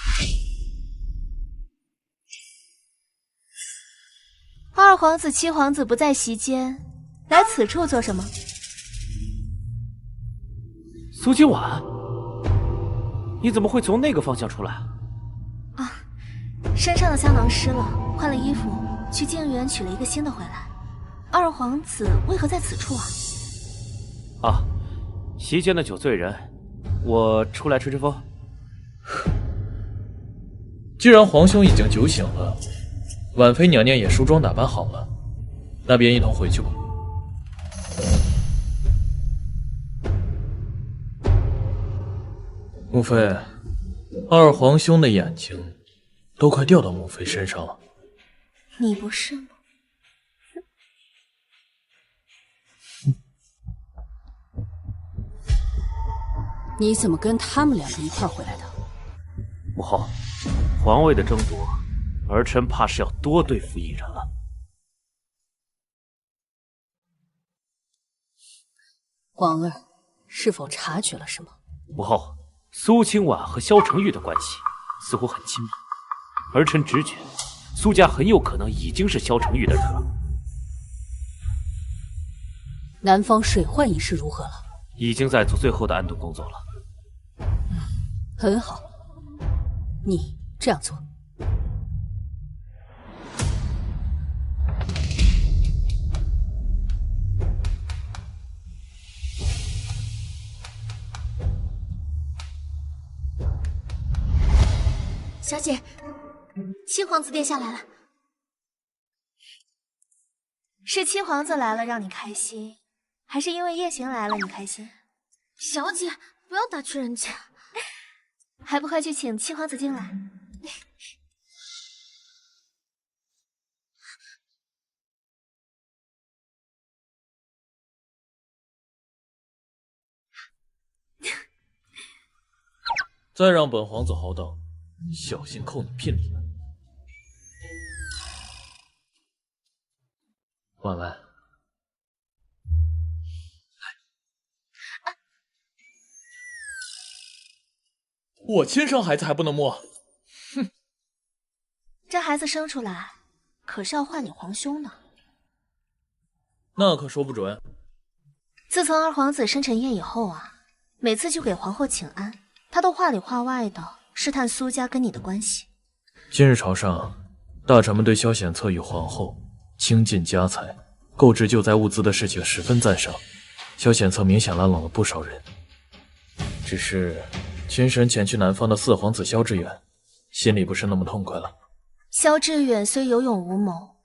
二二皇子、七皇子不在席间，来此处做什么？苏清婉，你怎么会从那个方向出来？啊，身上的香囊湿了，换了衣服，去静园取了一个新的回来。二皇子为何在此处啊？啊，席间的酒醉人，我出来吹吹风。既然皇兄已经酒醒了，婉妃娘娘也梳妆打扮好了，那便一同回去吧。母妃，二皇兄的眼睛都快掉到母妃身上了。你不是吗？你怎么跟他们两个一块回来的？母后，皇位的争夺，儿臣怕是要多对付一人了。皇儿是否察觉了什么？母后，苏清婉和萧承玉的关系似乎很亲密，儿臣直觉苏家很有可能已经是萧承玉的人了。南方水患一事如何了？已经在做最后的安顿工作了。很好，你这样做。小姐，七皇子殿下来了。是七皇子来了让你开心，还是因为夜行来了你开心？小姐，不要打趣人家。还不快去请七皇子进来？再让本皇子好等，小心扣你聘礼。婉婉，我亲生孩子还不能摸？哼！这孩子生出来可是要换你皇兄呢。那可说不准。自从二皇子生辰宴以后啊，每次去给皇后请安，他都话里话外的试探苏家跟你的关系。今日朝上，大臣们对萧显策与皇后倾尽家财，购置救灾物资的事情十分赞赏。萧显策明显拉拢了不少人，只是群神前去南方的四皇子萧致远，心里不是那么痛快了。萧致远虽有勇无谋，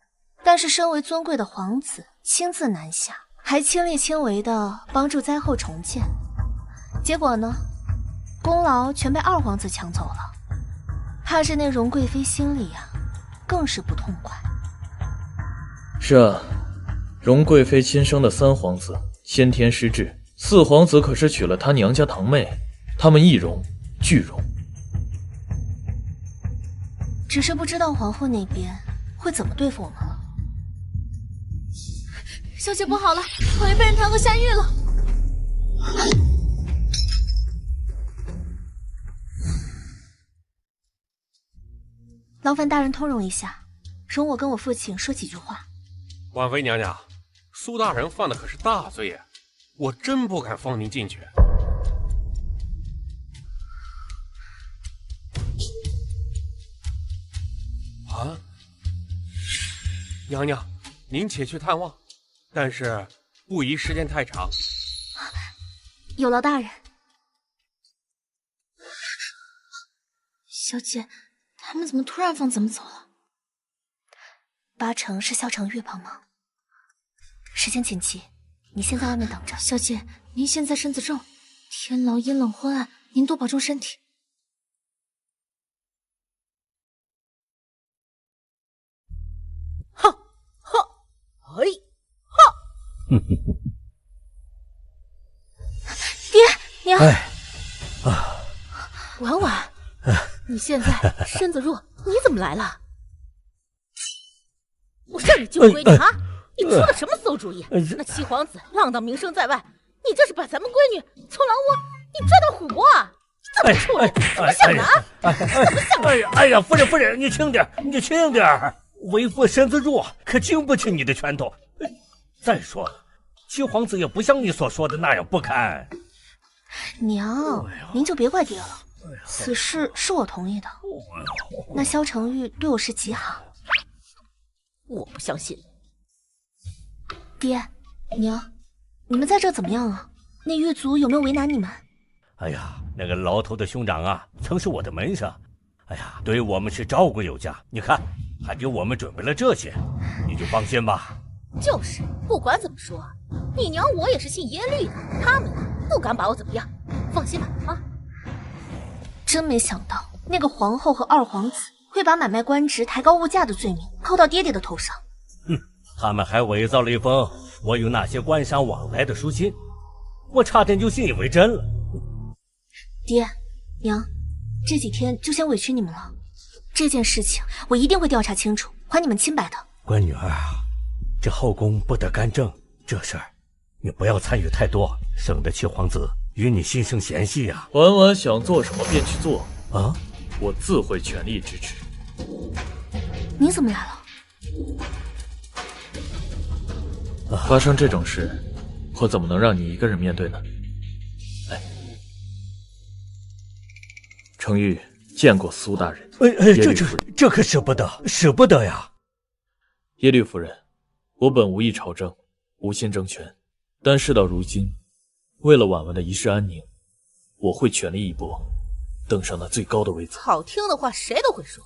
但是身为尊贵的皇子，亲自南下，还亲力亲为的帮助灾后重建。结果呢，功劳全被二皇子抢走了，怕是那荣贵妃心里啊，更是不痛快。是啊，荣贵妃亲生的三皇子先天失智，四皇子可是娶了她娘家堂妹，他们一荣俱荣。只是不知道皇后那边会怎么对付我们了。小姐不好了，皇爷被人弹劾下狱了。劳烦大人通融一下，容我跟我父亲说几句话。婉妃娘娘，苏大人犯的可是大罪呀，我真不敢放您进去。啊，娘娘，您且去探望，但是不宜时间太长。有劳大人。小姐，他们怎么突然放咱们走了？八成是萧承玉帮忙。时间紧急，你先在外面等着。小姐，您现在身子重，天牢阴冷昏暗，您多保重身体。哎，哈！爹娘，婉婉，你现在身子弱，你怎么来了？我让你救闺女啊！你出了什么馊主意？那七皇子浪荡名声在外，你这是把咱们闺女从狼窝你拽到虎窝啊！你怎么出来？怎么想的啊？怎么想的？哎呀，夫人，你轻点，你轻点。为父身子弱，可经不起你的拳头。再说了，七皇子也不像你所说的那样不堪。娘，您就别怪爹了，此事是我同意的。那萧承玉对我是极好。我不相信。爹，娘，你们在这怎么样啊？那狱卒有没有为难你们？哎呀，那个牢头的兄长啊，曾是我的门生，哎呀，对我们是照顾有加。你看，还给我们准备了这些，你就放心吧。就是，不管怎么说，你娘我也是信耶律的，他们不敢把我怎么样。放心吧，啊！真没想到，那个皇后和二皇子会把买卖官职、抬高物价的罪名扣到爹爹的头上。他们还伪造了一封我与那些官商往来的书信，我差点就信以为真了。爹娘，这几天就先委屈你们了。这件事情我一定会调查清楚，还你们清白的。乖女儿啊，这后宫不得干政，这事儿你不要参与太多，省得七皇子与你心生嫌隙呀。婉婉想做什么便去做啊，我自会全力支持。你怎么来了？发生这种事，我怎么能让你一个人面对呢？哎，程昱见过苏大人。这可舍不得，舍不得呀！耶律夫人，我本无意朝政，无心争权，但事到如今，为了婉婉的一世安宁，我会全力一搏，登上那最高的位子。好听的话谁都会说，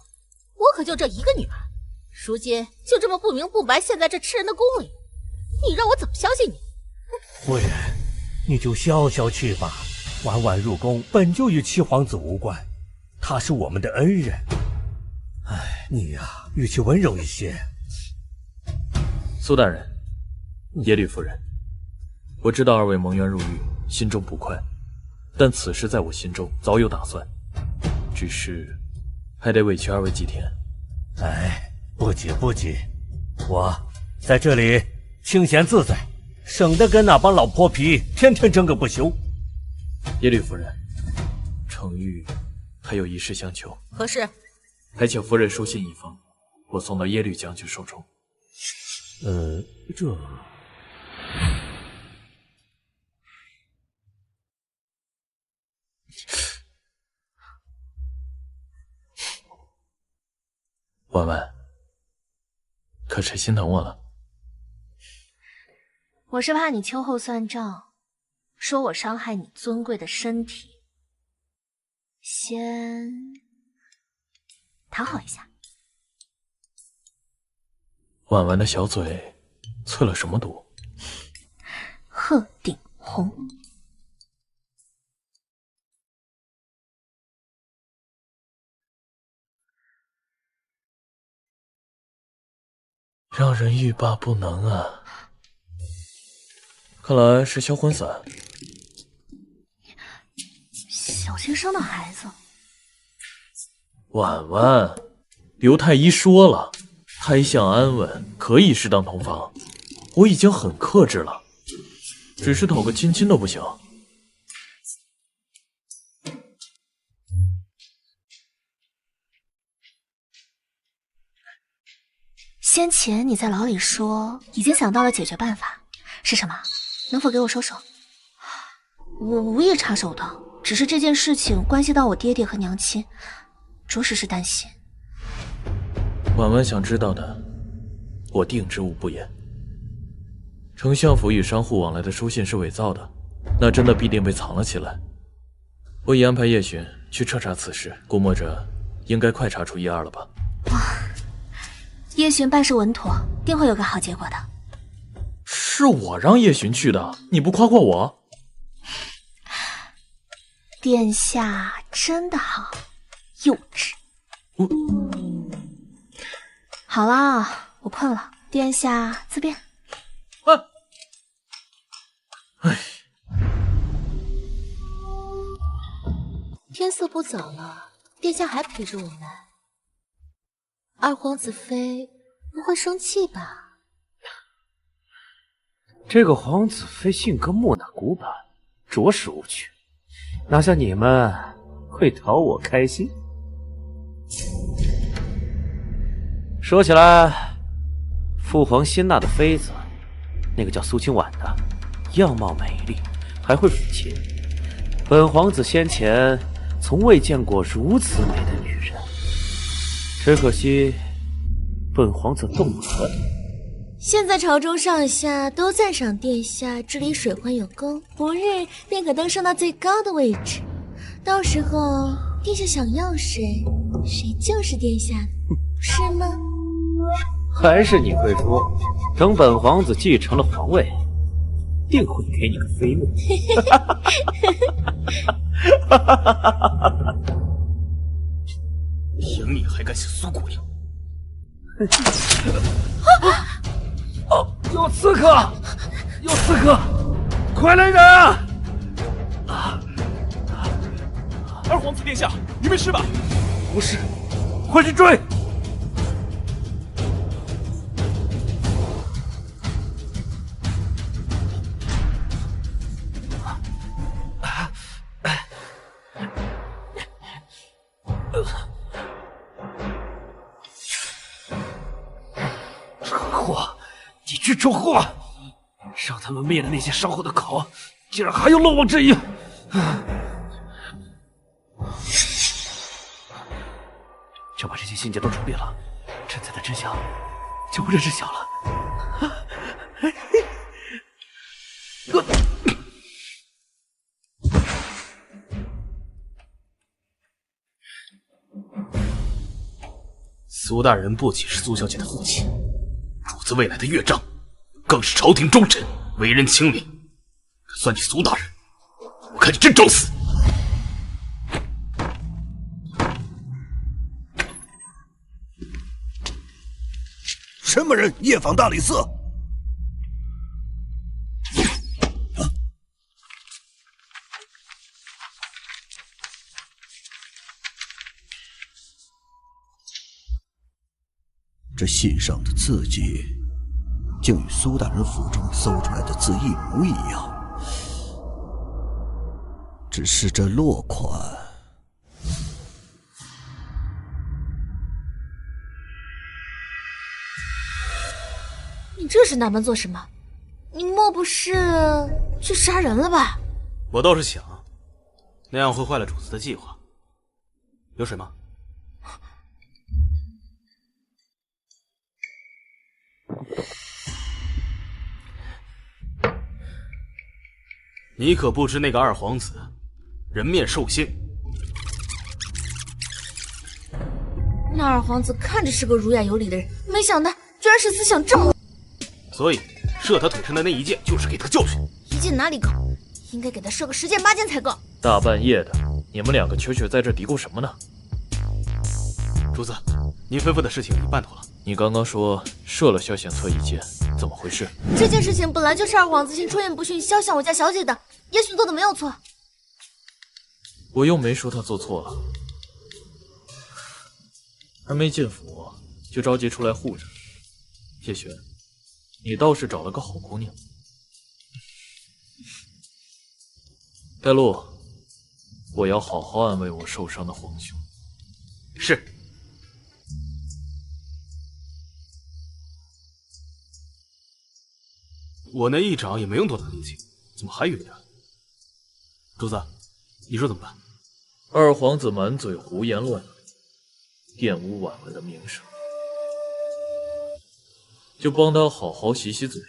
我可就这一个女儿，如今就这么不明不白陷在这吃人的宫里，你让我怎么相信你？夫人，你就消消气吧。婉婉入宫本就与七皇子无关，他是我们的恩人。哎，你呀，语气温柔一些。苏大人，耶律夫人，我知道二位蒙冤入狱，心中不快，但此事在我心中早有打算，只是还得委屈二位几天。哎，不急不急，我在这里清闲自在，省得跟那帮老泼皮天天争个不休。耶律夫人，程昱还有一事相求。何事？还请夫人书信一封，我送到耶律将军手中。这……婉婉，可谁心疼我了？我是怕你秋后算账，说我伤害你尊贵的身体，先讨好一下。婉婉的小嘴淬了什么毒？鹤顶红。让人欲罢不能啊！看来是销魂散。小心伤到孩子。婉婉，刘太医说了，胎相安稳，可以适当同房。我已经很克制了，只是讨个亲亲都不行。先前你在牢里说已经想到了解决办法，是什么？能否给我说说？我无意插手的，只是这件事情关系到我爹爹和娘亲，着实是担心。婉婉想知道的，我定知无不言。丞相府与商户往来的书信是伪造的，那真的必定被藏了起来。我已安排叶巡去彻查此事，估摸着应该快查出一二了吧。叶巡办事稳妥，定会有个好结果的。是我让叶巡去的，你不夸夸我？殿下真的好幼稚。好啦，我困了，殿下自便。哎，天色不早了，殿下还陪着我们，二皇子妃不会生气吧？这个皇子妃性格木讷古板，着实无趣，哪像你们会讨我开心？说起来，父皇新纳的妃子，那个叫苏清婉的，样貌美丽，还会抚琴。本皇子先前从未见过如此美的女人，只可惜本皇子动了。现在朝中上下都赞赏殿下治理水患有功，不日便可登上那最高的位置。到时候殿下想要谁，谁就是殿下的，是吗？还是你会说，等本皇子继承了皇位，定会给你个妃位。凭你还敢想苏姑娘？有刺客！有刺客！快来人啊！二皇子殿下，你没事吧？不是，快去追！蠢货！你这蠢货！让他们灭了那些商后的口，竟然还有漏网之鱼！就把这些信件都传遍了，陈才的真相就不这知晓了。苏大人不仅是苏小姐的父亲，主子未来的岳丈，更是朝廷忠臣，为人清廉。算计苏大人，我看你真找死！什么人夜访大理寺？这信上的字迹，竟与苏大人府中搜出来的字一模一样，只是这落款。你这是哪门做什么？你莫不是去杀人了吧？我倒是想，那样会坏了主子的计划。有水吗？你可不知那个二皇子人面兽心。那二皇子看着是个儒雅有礼的人，没想到居然是思想这么……所以射他腿上的那一箭就是给他教训。一箭哪里够？应该给他射个10箭8箭才够。大半夜的，你们两个蛐蛐在这嘀咕什么呢？主子，您吩咐的事情已办妥了。你刚刚说射了萧显策一箭，怎么回事？这件事情本来就是二皇子先出言不逊肖像我家小姐的，也许做的没有错。我又没说他做错了，还没进府就着急出来护着。叶璇，你倒是找了个好姑娘。带路，我要好好安慰我受伤的皇兄。是。我那一掌也没用多大力气，怎么还晕呀？主子，你说怎么办？二皇子满嘴胡言乱语，玷污婉文的名声，就帮他好好洗洗嘴，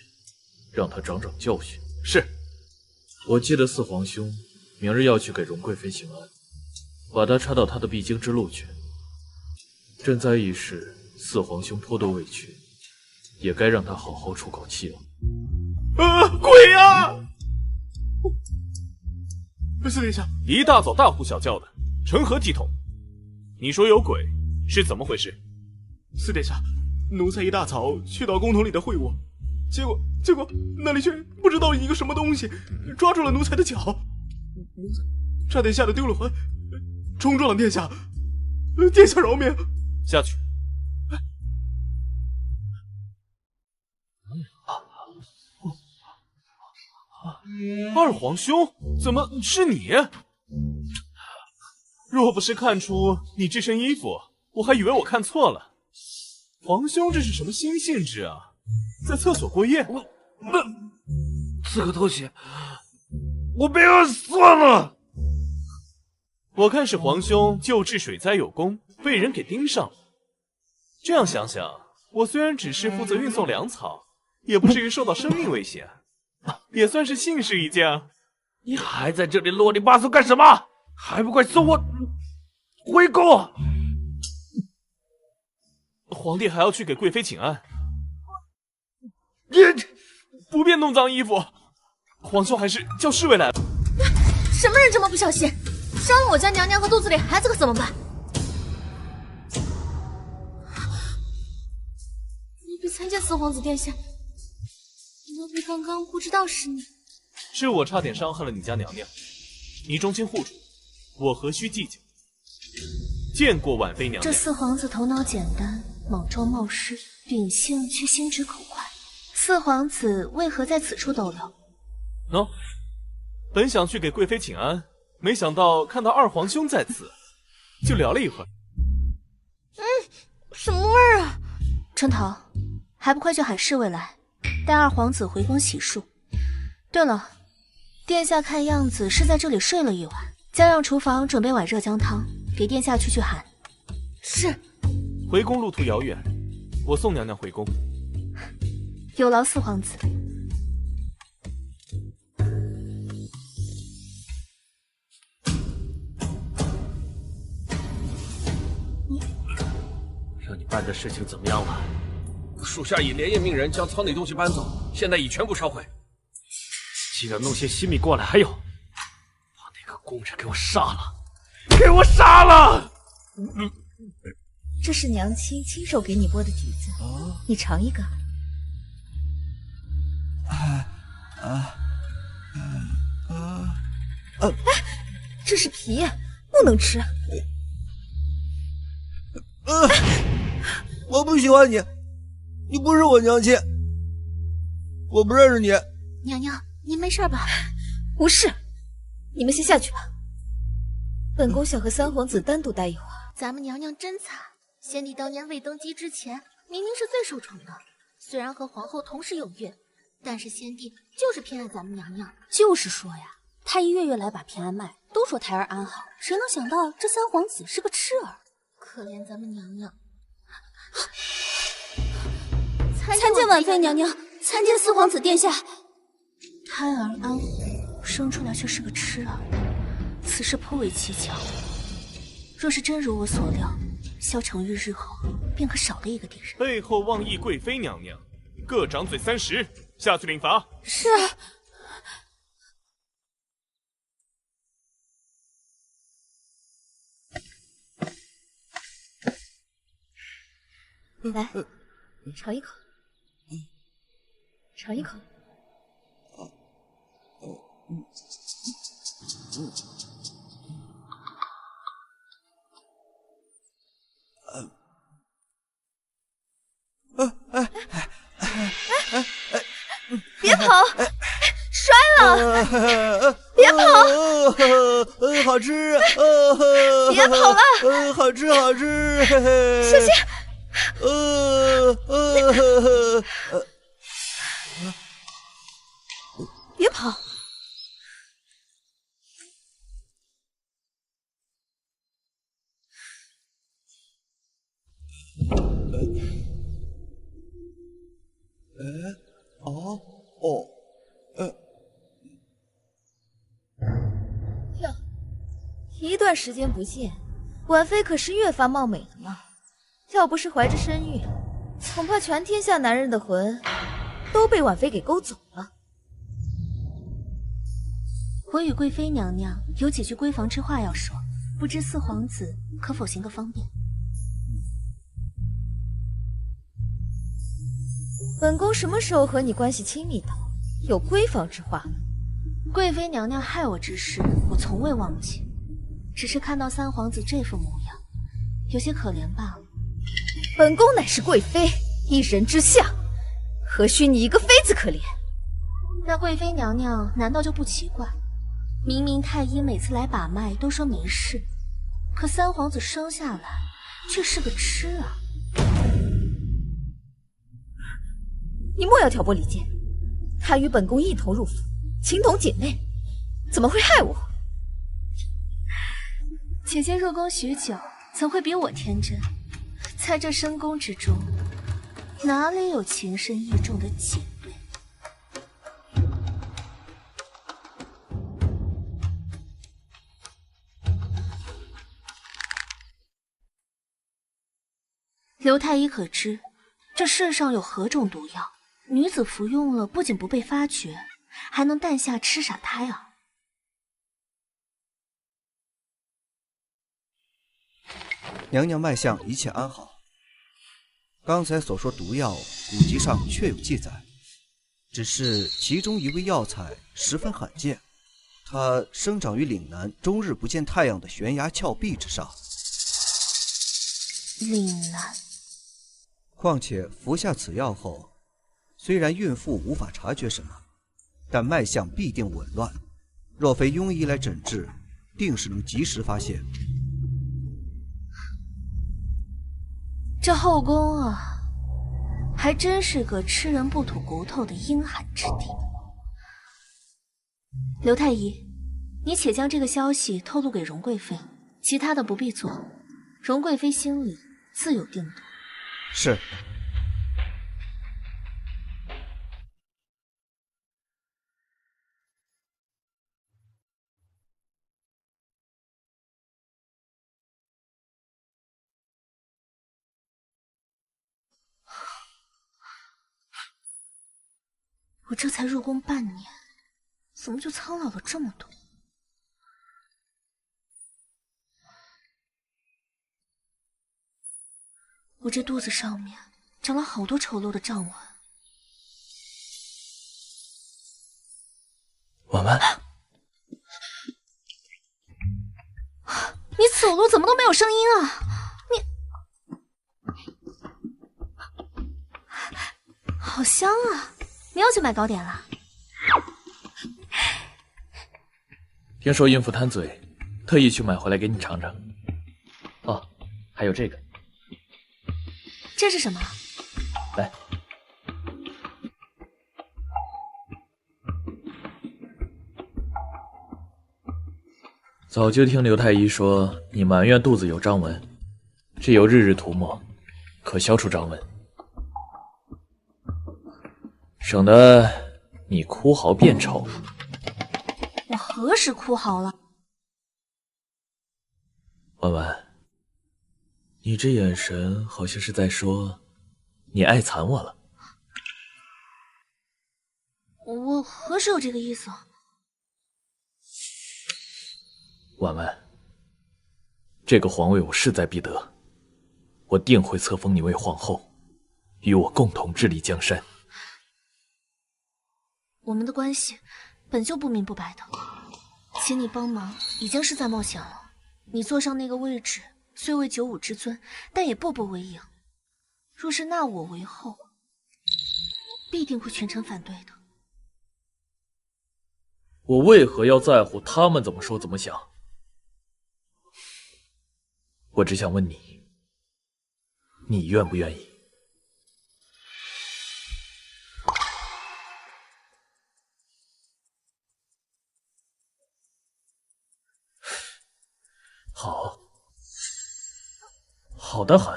让他长长教训。是。我记得四皇兄明日要去给荣贵妃请安，把他插到他的必经之路去。赈灾一事，四皇兄颇多委屈，也该让他好好出口气了。鬼呀！四殿下，一大早大呼小叫的，成何体统？你说有鬼，是怎么回事？四殿下，奴才一大早去到宫廷里的会晤，结果那里却不知道一个什么东西抓住了奴才的脚，奴才差点吓得丢了魂，冲撞了殿下，殿下饶命！下去。二皇兄，怎么是你？若不是看出你这身衣服，我还以为我看错了。皇兄，这是什么新兴致啊？在厕所过夜？刺客偷袭，我被饿死了。我看是皇兄救治水灾有功，被人给盯上了。这样想想，我虽然只是负责运送粮草，也不至于受到生命危险，也算是幸事一件。你还在这里啰里吧嗦干什么？还不快送我回宫！皇帝还要去给贵妃请安，你不便弄脏衣服。皇兄还是叫侍卫来吧。什么人这么不小心，伤了我家娘娘和肚子里孩子可怎么办？奴婢参见四皇子殿下，奴婢刚刚不知道是你。是我差点伤害了你家娘娘，你忠心护主，我何须计较？见过婉妃娘娘。这四皇子头脑简单，莽撞冒失，秉性却心直口快。四皇子为何在此处逗留？喏，本想去给贵妃请安，没想到看到二皇兄在此，就聊了一会儿。什么味儿啊？春桃，还不快去喊侍卫来，带二皇子回宫洗漱。对了，殿下看样子是在这里睡了一晚，将让厨房准备碗热姜汤，给殿下去喊。是。回宫路途遥远，我送娘娘回宫。有劳四皇子。让你办的事情怎么样了？属下已连夜命人将仓内东西搬走，现在已全部烧毁。记得弄些新米过来，还有，把那个宫人给我杀了！给我杀了！这是娘亲亲手给你剥的橘子，你尝一个。这是皮，不能吃。我不喜欢你，你不是我娘亲，我不认识你。娘娘，您没事吧？无事，你们先下去吧。本宫想和三皇子单独待一会儿。咱们娘娘真惨，先帝当年未登基之前，明明是最受宠的，虽然和皇后同时有孕，但是先帝就是偏爱咱们娘娘。就是说呀，太医月月来把偏安脉，都说胎儿安好，谁能想到这三皇子是个痴儿？可怜咱们娘娘。参见婉妃娘娘，参见四皇子殿下。胎儿安虎，生出来却是个痴儿，此事颇为蹊跷。若是真如我所料，萧承玉日后便可少了一个敌人。背后妄议贵妃娘娘，各掌嘴30，下去领罚。是。来，尝一口，尝一口。别跑！摔了！别跑！好吃！别跑了！好吃，好吃！小心！别跑！哟，一段时间不见，婉妃可是越发貌美了呢。要不是怀着身孕，恐怕全天下男人的魂都被婉妃给勾走了。我与贵妃娘娘有几句闺房之话要说，不知四皇子可否行个方便？本宫什么时候和你关系亲密到有闺房之话了？贵妃娘娘害我之事，我从未忘记，只是看到三皇子这副模样，有些可怜罢了。本宫乃是贵妃，一人之下，何须你一个妃子可怜？那贵妃娘娘难道就不奇怪？明明太医每次来把脉都说没事，可三皇子生下来却是个痴啊！你莫要挑拨离间。她与本宫一同入府，情同姐妹，怎么会害我？姐姐入宫许久，怎会比我天真？在这深宫之中，哪里有情深意重的姐妹？刘太医可知，这世上有何种毒药，女子服用了不仅不被发觉，还能诞下痴傻胎儿？娘娘脉象一切安好。刚才所说毒药，古籍上确有记载，只是其中一味药材十分罕见，它生长于岭南终日不见太阳的悬崖峭壁之上。岭南。况且服下此药后，虽然孕妇无法察觉什么，但脉象必定紊乱。若非庸医来诊治，定是能及时发现。这后宫啊，还真是个吃人不吐骨头的阴寒之地。刘太医，你且将这个消息透露给荣贵妃，其他的不必做，荣贵妃心里自有定夺。是。我这才入宫半年，怎么就苍老了这么多？我这肚子上面长了好多丑陋的胀纹。婉婉，你走路怎么都没有声音啊？你好香啊！你要去买糕点了？听说孕妇贪嘴，特意去买回来给你尝尝。哦，还有这个。这是什么？来。早就听刘太医说你埋怨肚子有张纹，这油日日涂抹，可消除张纹，省得你哭嚎变丑。我何时哭嚎了？婉婉，你这眼神好像是在说你爱惨我了。我何时有这个意思？婉婉，这个皇位我势在必得，我定会册封你为皇后，与我共同治理江山。我们的关系本就不明不白的，请你帮忙已经是在冒险了。你坐上那个位置，虽为95之尊，但也步步为营。若是纳我为后，必定会全程反对的。我为何要在乎他们怎么说怎么想？我只想问你，你愿不愿意？好，好的很。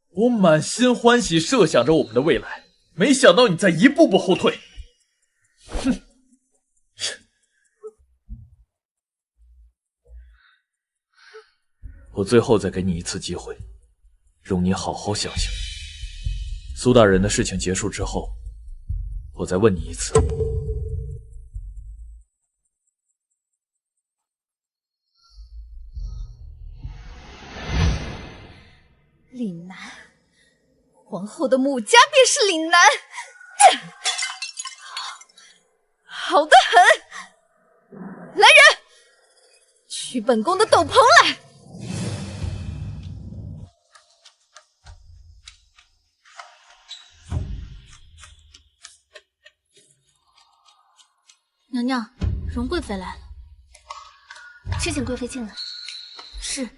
我满心欢喜设想着我们的未来，没想到你在一步步后退。哼！我最后再给你一次机会，容你好好想想。苏大人的事情结束之后，我再问你一次。岭南，皇后的母家便是岭南，好得很！来人，取本宫的斗篷来！娘娘，荣贵妃来了，去请贵妃进来。是。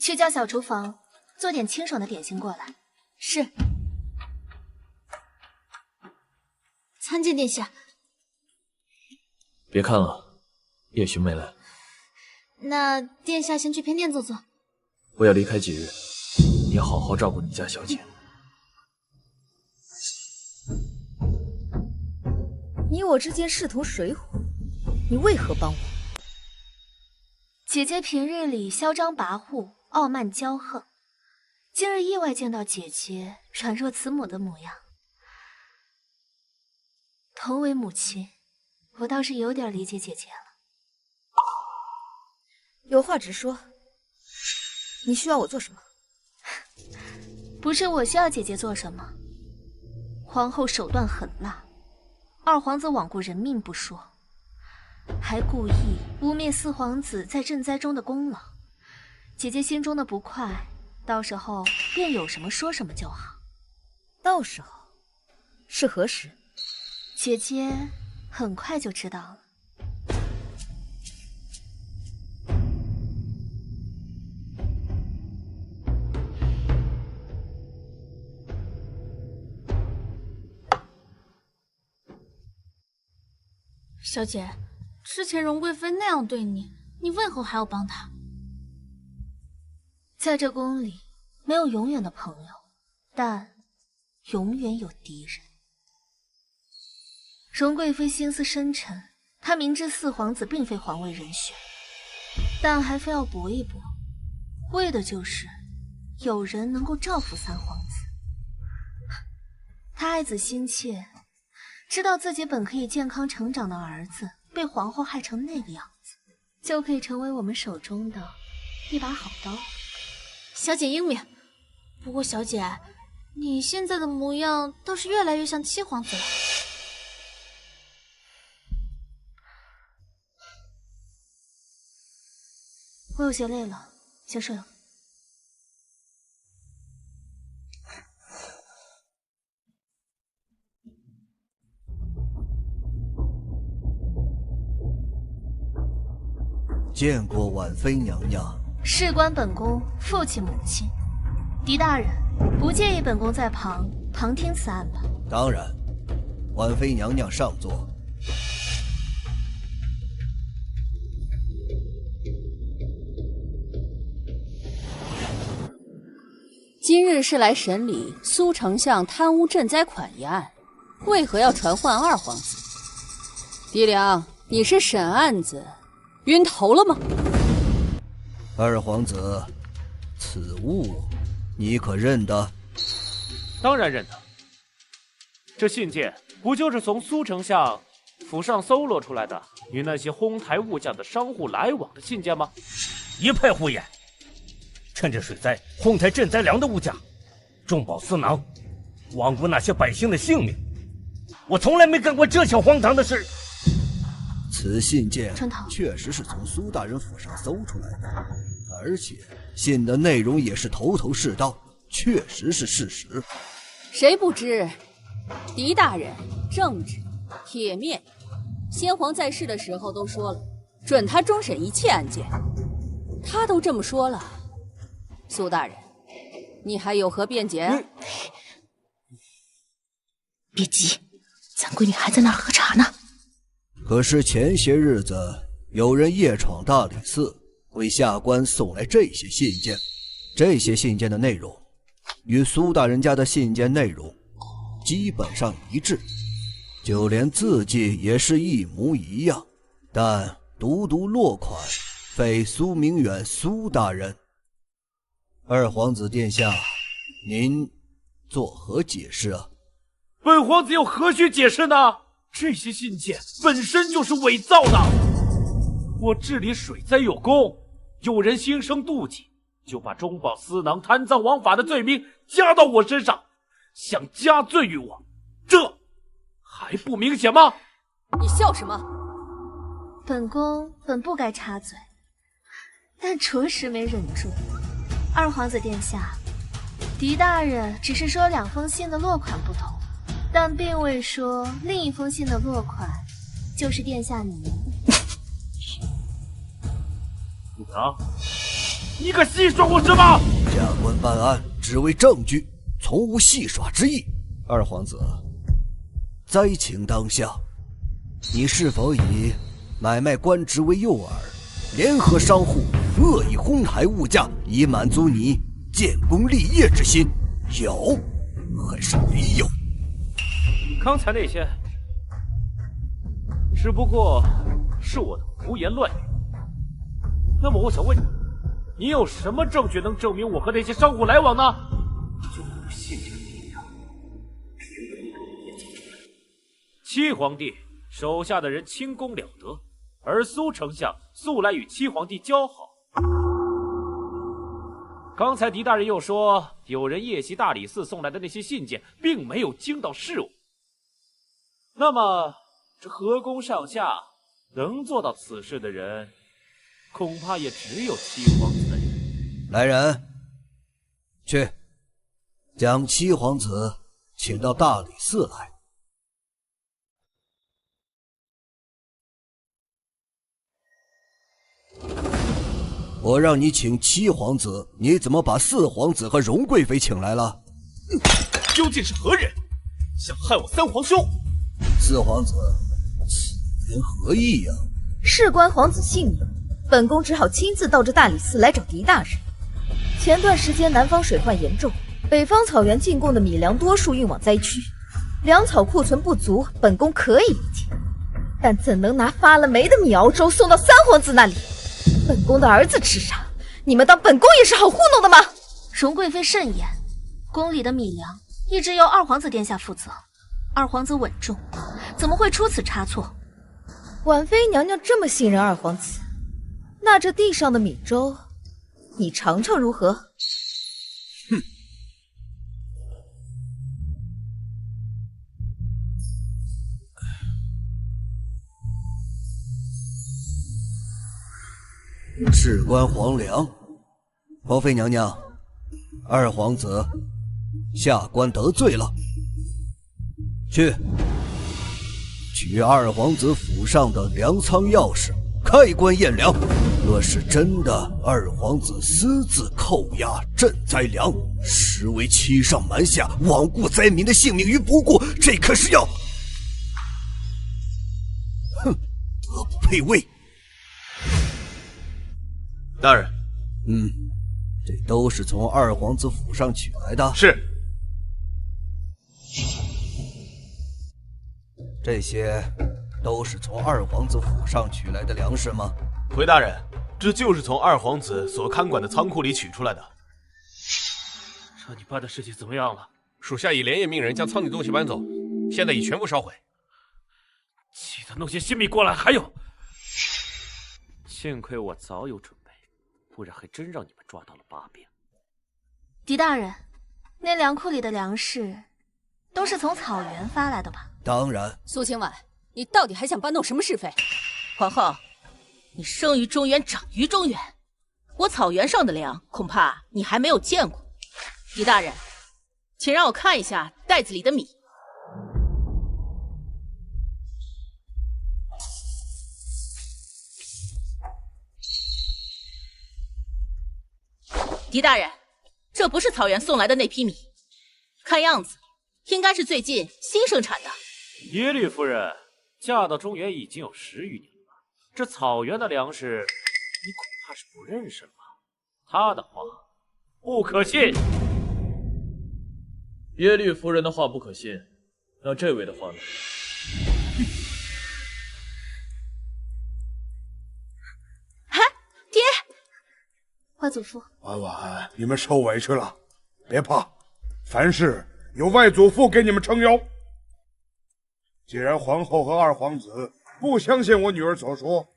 去叫小厨房做点清爽的点心过来。是。参见殿下。别看了，叶巡没来。那殿下先去偏殿坐坐。我要离开几日，你好好照顾你家小姐。你我之间势同水火，你为何帮我？姐姐平日里嚣张跋扈、傲慢骄横，今日意外见到姐姐软弱慈母的模样。同为母亲，我倒是有点理解姐姐了。有话直说，你需要我做什么？不是我需要姐姐做什么。皇后手段狠辣，二皇子罔顾人命不说，还故意污蔑四皇子在赈灾中的功劳。姐姐心中的不快，到时候便有什么说什么就好。到时候是何时？姐姐很快就知道了。小姐，之前荣贵妃那样对你，你为何还要帮她？在这宫里，没有永远的朋友，但永远有敌人。荣贵妃心思深沉，她明知四皇子并非皇位人选，但还非要搏一搏，为的就是有人能够照拂三皇子。她爱子心切，知道自己本可以健康成长的儿子被皇后害成那个样子，就可以成为我们手中的一把好刀。小姐英明，不过小姐，你现在的模样倒是越来越像七皇子了。我有些累了，先睡了。见过婉妃娘娘。事关本宫父亲母亲，狄大人不介意本宫在旁听此案吧？当然，婉妃娘娘上座。今日是来审理苏丞相贪污赈灾款一案，为何要传唤二皇子？狄良，你是审案子晕头了吗？二皇子，此物你可认得？当然认得。这信件不就是从苏丞相府上搜罗出来的，与那些哄抬物价的商户来往的信件吗？一派胡言！趁着水灾哄抬赈灾粮的物价，重保私囊，罔顾那些百姓的性命，我从来没干过这项荒唐的事。此信件确实是从苏大人府上搜出来的，而且信的内容也是头头是道，确实是事实。谁不知狄大人正直铁面，先皇在世的时候都说了，准他终审一切案件。他都这么说了，苏大人，你还有何辩解？别急，咱闺女还在那儿喝茶呢。可是前些日子有人夜闯大理寺，为下官送来这些信件，这些信件的内容与苏大人家的信件内容基本上一致，就连字迹也是一模一样，但独独落款非苏明远苏大人。二皇子殿下，您作何解释啊？本皇子又何须解释呢？这些信件本身就是伪造的。我治理水灾有功，有人心生妒忌，就把中饱私囊、贪赃枉法的罪名加到我身上，想加罪于我，这还不明显吗？你笑什么？本宫本不该插嘴，但着实没忍住。二皇子殿下，狄大人只是说2封信的落款不同，但并未说另一封信的落款就是殿下您。啊！你敢戏耍我什么？下官办案只为证据，从无戏耍之意。二皇子，灾情当下，你是否以买卖官职为诱饵，联合商户恶意哄抬物价，以满足你建功立业之心？有还是没有？刚才那些只不过是我的胡言乱语。那么我想问你有什么证据能证明我和那些商户来往呢？就不信这个力量，凭空给我讲出来。七皇帝手下的人轻功了得，而苏丞相素来与七皇帝交好。刚才狄大人又说，有人夜袭大理寺送来的那些信件，并没有惊到事我。那么，这河宫上下能做到此事的人，恐怕也只有七皇子的人。来人，去将七皇子请到大理寺来。我让你请七皇子，你怎么把四皇子和荣贵妃请来了？究竟是何人想害我三皇兄？四皇子，此言何意呀？事关皇子性命，本宫只好亲自到这大理寺来找狄大人。前段时间南方水患严重，北方草原进贡的米粮多数运往灾区，粮草库存不足，本宫可以理解，但怎能拿发了霉的米熬粥送到三皇子那里？本宫的儿子吃啥？你们当本宫也是好糊弄的吗？荣贵妃慎言，宫里的米粮一直由二皇子殿下负责，二皇子稳重，怎么会出此差错？婉妃娘娘这么信任二皇子，那这地上的米粥，你尝尝如何？哼！事关皇粮，皇妃娘娘，二皇子下官得罪了，去取二皇子府上的粮仓钥匙，开棺验粮。若是真的二皇子私自扣押赈灾粮，实为欺上瞒下，罔顾灾民的性命于不顾，这可是要……哼，德不配位。大人，这都是从二皇子府上取来的。是。这些都是从二皇子府上取来的粮食吗？回大人，这就是从二皇子所看管的仓库里取出来的。这你办的事情怎么样了？属下已连夜命人将仓里东西搬走，现在已全部烧毁。记得弄些新米过来。还有，幸亏我早有准备，不然还真让你们抓到了把柄。狄大人，那粮库里的粮食都是从草原发来的吧？当然。苏清婉，你到底还想搬弄什么是非？皇后，你生于中原，长于中原，我草原上的粮恐怕你还没有见过。狄大人，请让我看一下袋子里的米。狄大人，这不是草原送来的那批米，看样子应该是最近新生产的。耶律夫人嫁到中原已经有10余年了，这草原的粮食你恐怕是不认识了吧？她的话不可信。耶律夫人的话不可信，那这位的话呢？哎，爹！外祖父，婉婉，你们受委屈了，别怕，凡事有外祖父给你们撑腰。既然皇后和二皇子不相信我女儿所说，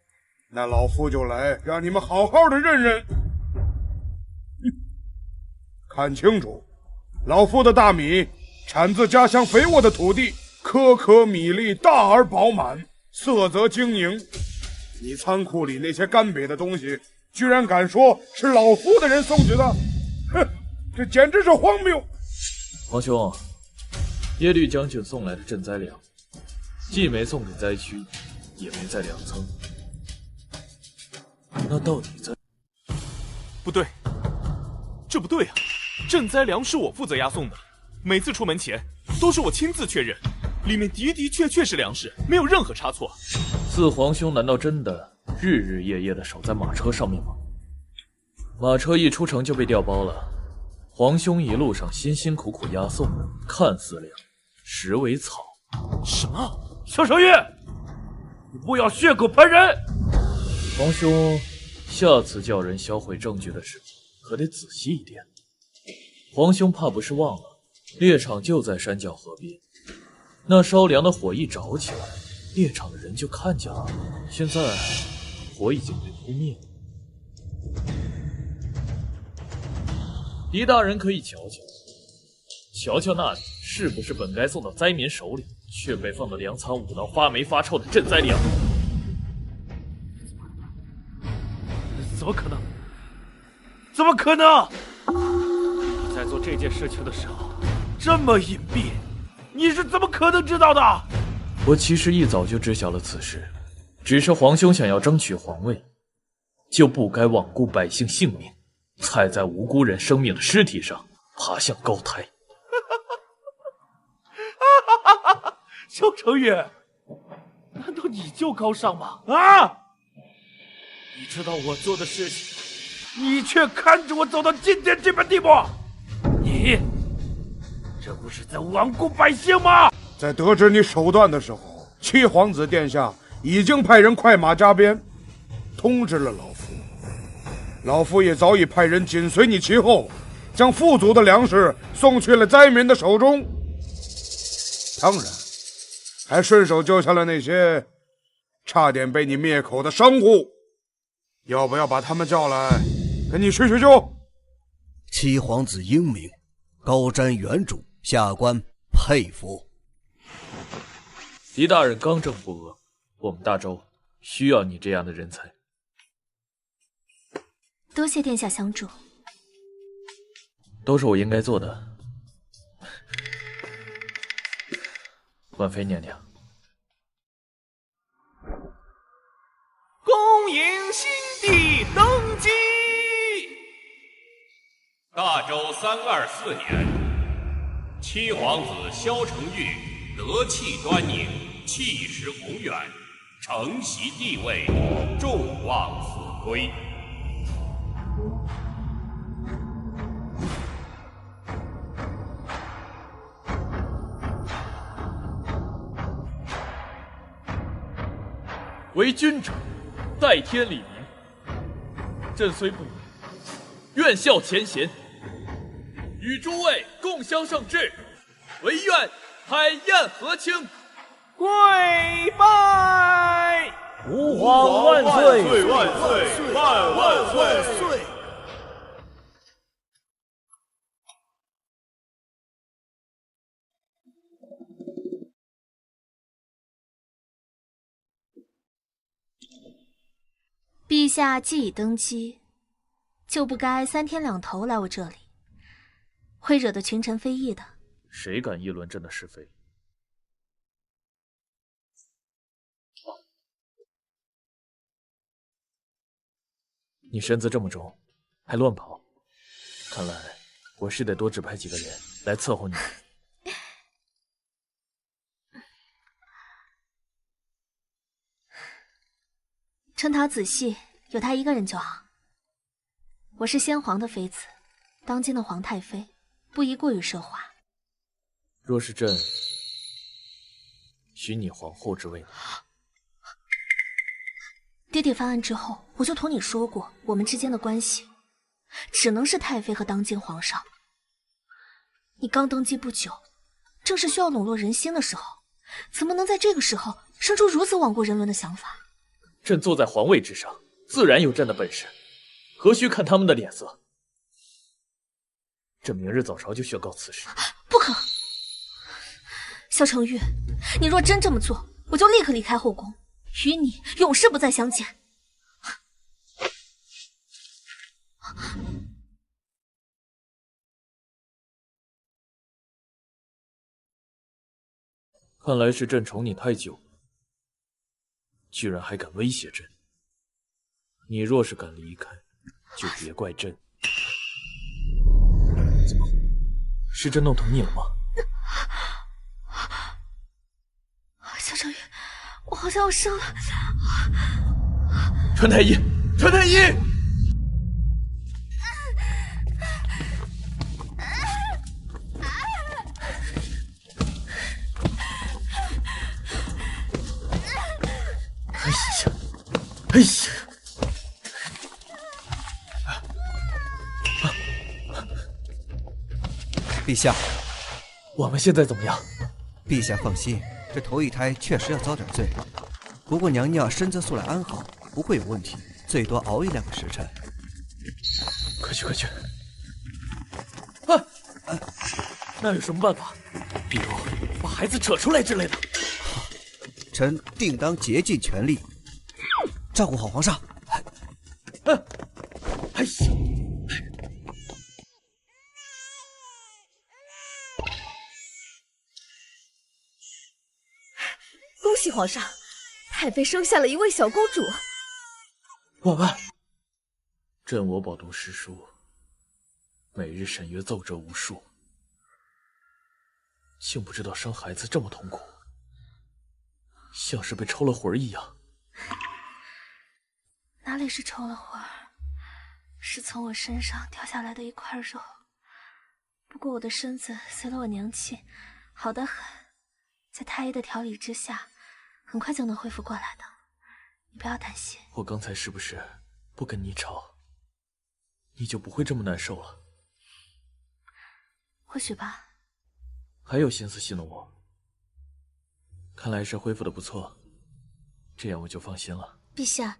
那老夫就来让你们好好的认认。看清楚，老夫的大米产自家乡肥沃的土地，颗颗米粒大而饱满，色泽晶莹。你仓库里那些干瘪的东西，居然敢说是老夫的人送去的，哼，这简直是荒谬！皇兄，耶律将军送来的赈灾粮，既没送给灾区，也没在粮仓，那到底在……不对，这不对啊！赈灾粮是我负责押送的，每次出门前都是我亲自确认，里面的的确确是粮食，没有任何差错。四皇兄难道真的日日夜夜的守在马车上面吗？马车一出城就被调包了，皇兄一路上辛辛苦苦押送，看似粮，实为草。什么？小程昱，你不要血口喷人！皇兄，下次叫人销毁证据的时候，可得仔细一点。皇兄怕不是忘了，猎场就在山脚河边，那烧粮的火一着起来，猎场的人就看见了。现在火已经被扑灭了。狄大人可以瞧瞧，瞧瞧那里是不是本该送到灾民手里，却被放到粮仓捂到发霉发臭的赈灾粮？怎么可能？怎么可能？你在做这件事情的时候这么隐蔽，你是怎么可能知道的？我其实一早就知晓了此事，只是皇兄想要争取皇位，就不该罔顾百姓性命，踩在无辜人生命的尸体上，爬向高台。小程昱，难道你就高尚吗？啊！你知道我做的事情，你却看着我走到今天这般地步，你这不是在罔顾百姓吗？在得知你手段的时候，七皇子殿下已经派人快马加鞭，通知了老夫。老夫也早已派人紧随你其后，将富足的粮食送去了灾民的手中。当然，还顺手救下了那些差点被你灭口的商户。要不要把他们叫来，跟你叙叙旧？七皇子英明，高瞻远瞩，下官佩服。狄大人刚正不阿，我们大周需要你这样的人才。多谢殿下相助，都是我应该做的。婉妃娘娘，恭迎新帝登基。大周324年，七皇子萧承玉德气端宁，气势宏远，承袭帝位，众望所归。为君者，代天理民。朕虽不武，愿效前贤，与诸位共襄盛世，唯愿海晏和清。跪拜！吾皇万岁！万岁！万岁！陛下既已登基，就不该3天2头来我这里，会惹得群臣非议的。谁敢议论朕的是非？你身子这么重，还乱跑，看来我是得多指派几个人来伺候你。称讨仔细，有他一个人就好。我是先皇的妃子，当今的皇太妃，不宜过于奢华。若是朕许你皇后之位呢？爹爹翻案之后，我就同你说过，我们之间的关系只能是太妃和当今皇上。你刚登基不久，正是需要笼络人心的时候，怎么能在这个时候生出如此罔顾人伦的想法？朕坐在皇位之上，自然有朕的本事，何须看他们的脸色？朕明日早朝就宣告此事。不可！萧承玉，你若真这么做，我就立刻离开后宫，与你永世不再相见。看来是朕宠你太久，居然还敢威胁朕。你若是敢离开，就别怪朕。怎么，是朕弄疼你了吗？小成宇，我好像要生了。传太医，传太医！哎呀，哎呀！陛下，我们现在怎么样？陛下放心，这头一胎确实要遭点罪，不过娘娘身子素来安好，不会有问题，最多熬1-2个时辰。快去，快去！那有什么办法？比如把孩子扯出来之类的。臣定当竭尽全力照顾好皇上。哎呀！恭喜皇上，太妃生下了一位小公主。婉婉，朕我饱读诗书，每日审阅奏折无数，竟不知道生孩子这么痛苦，像是被抽了魂一样。哪里是抽了魂，是从我身上掉下来的一块肉。不过我的身子随了我娘亲，好得很，在太医的调理之下，很快就能恢复过来的。你不要担心。我刚才是不是不跟你吵，你就不会这么难受了？或许吧。还有心思戏弄我？看来是恢复的不错，这样我就放心了。陛下，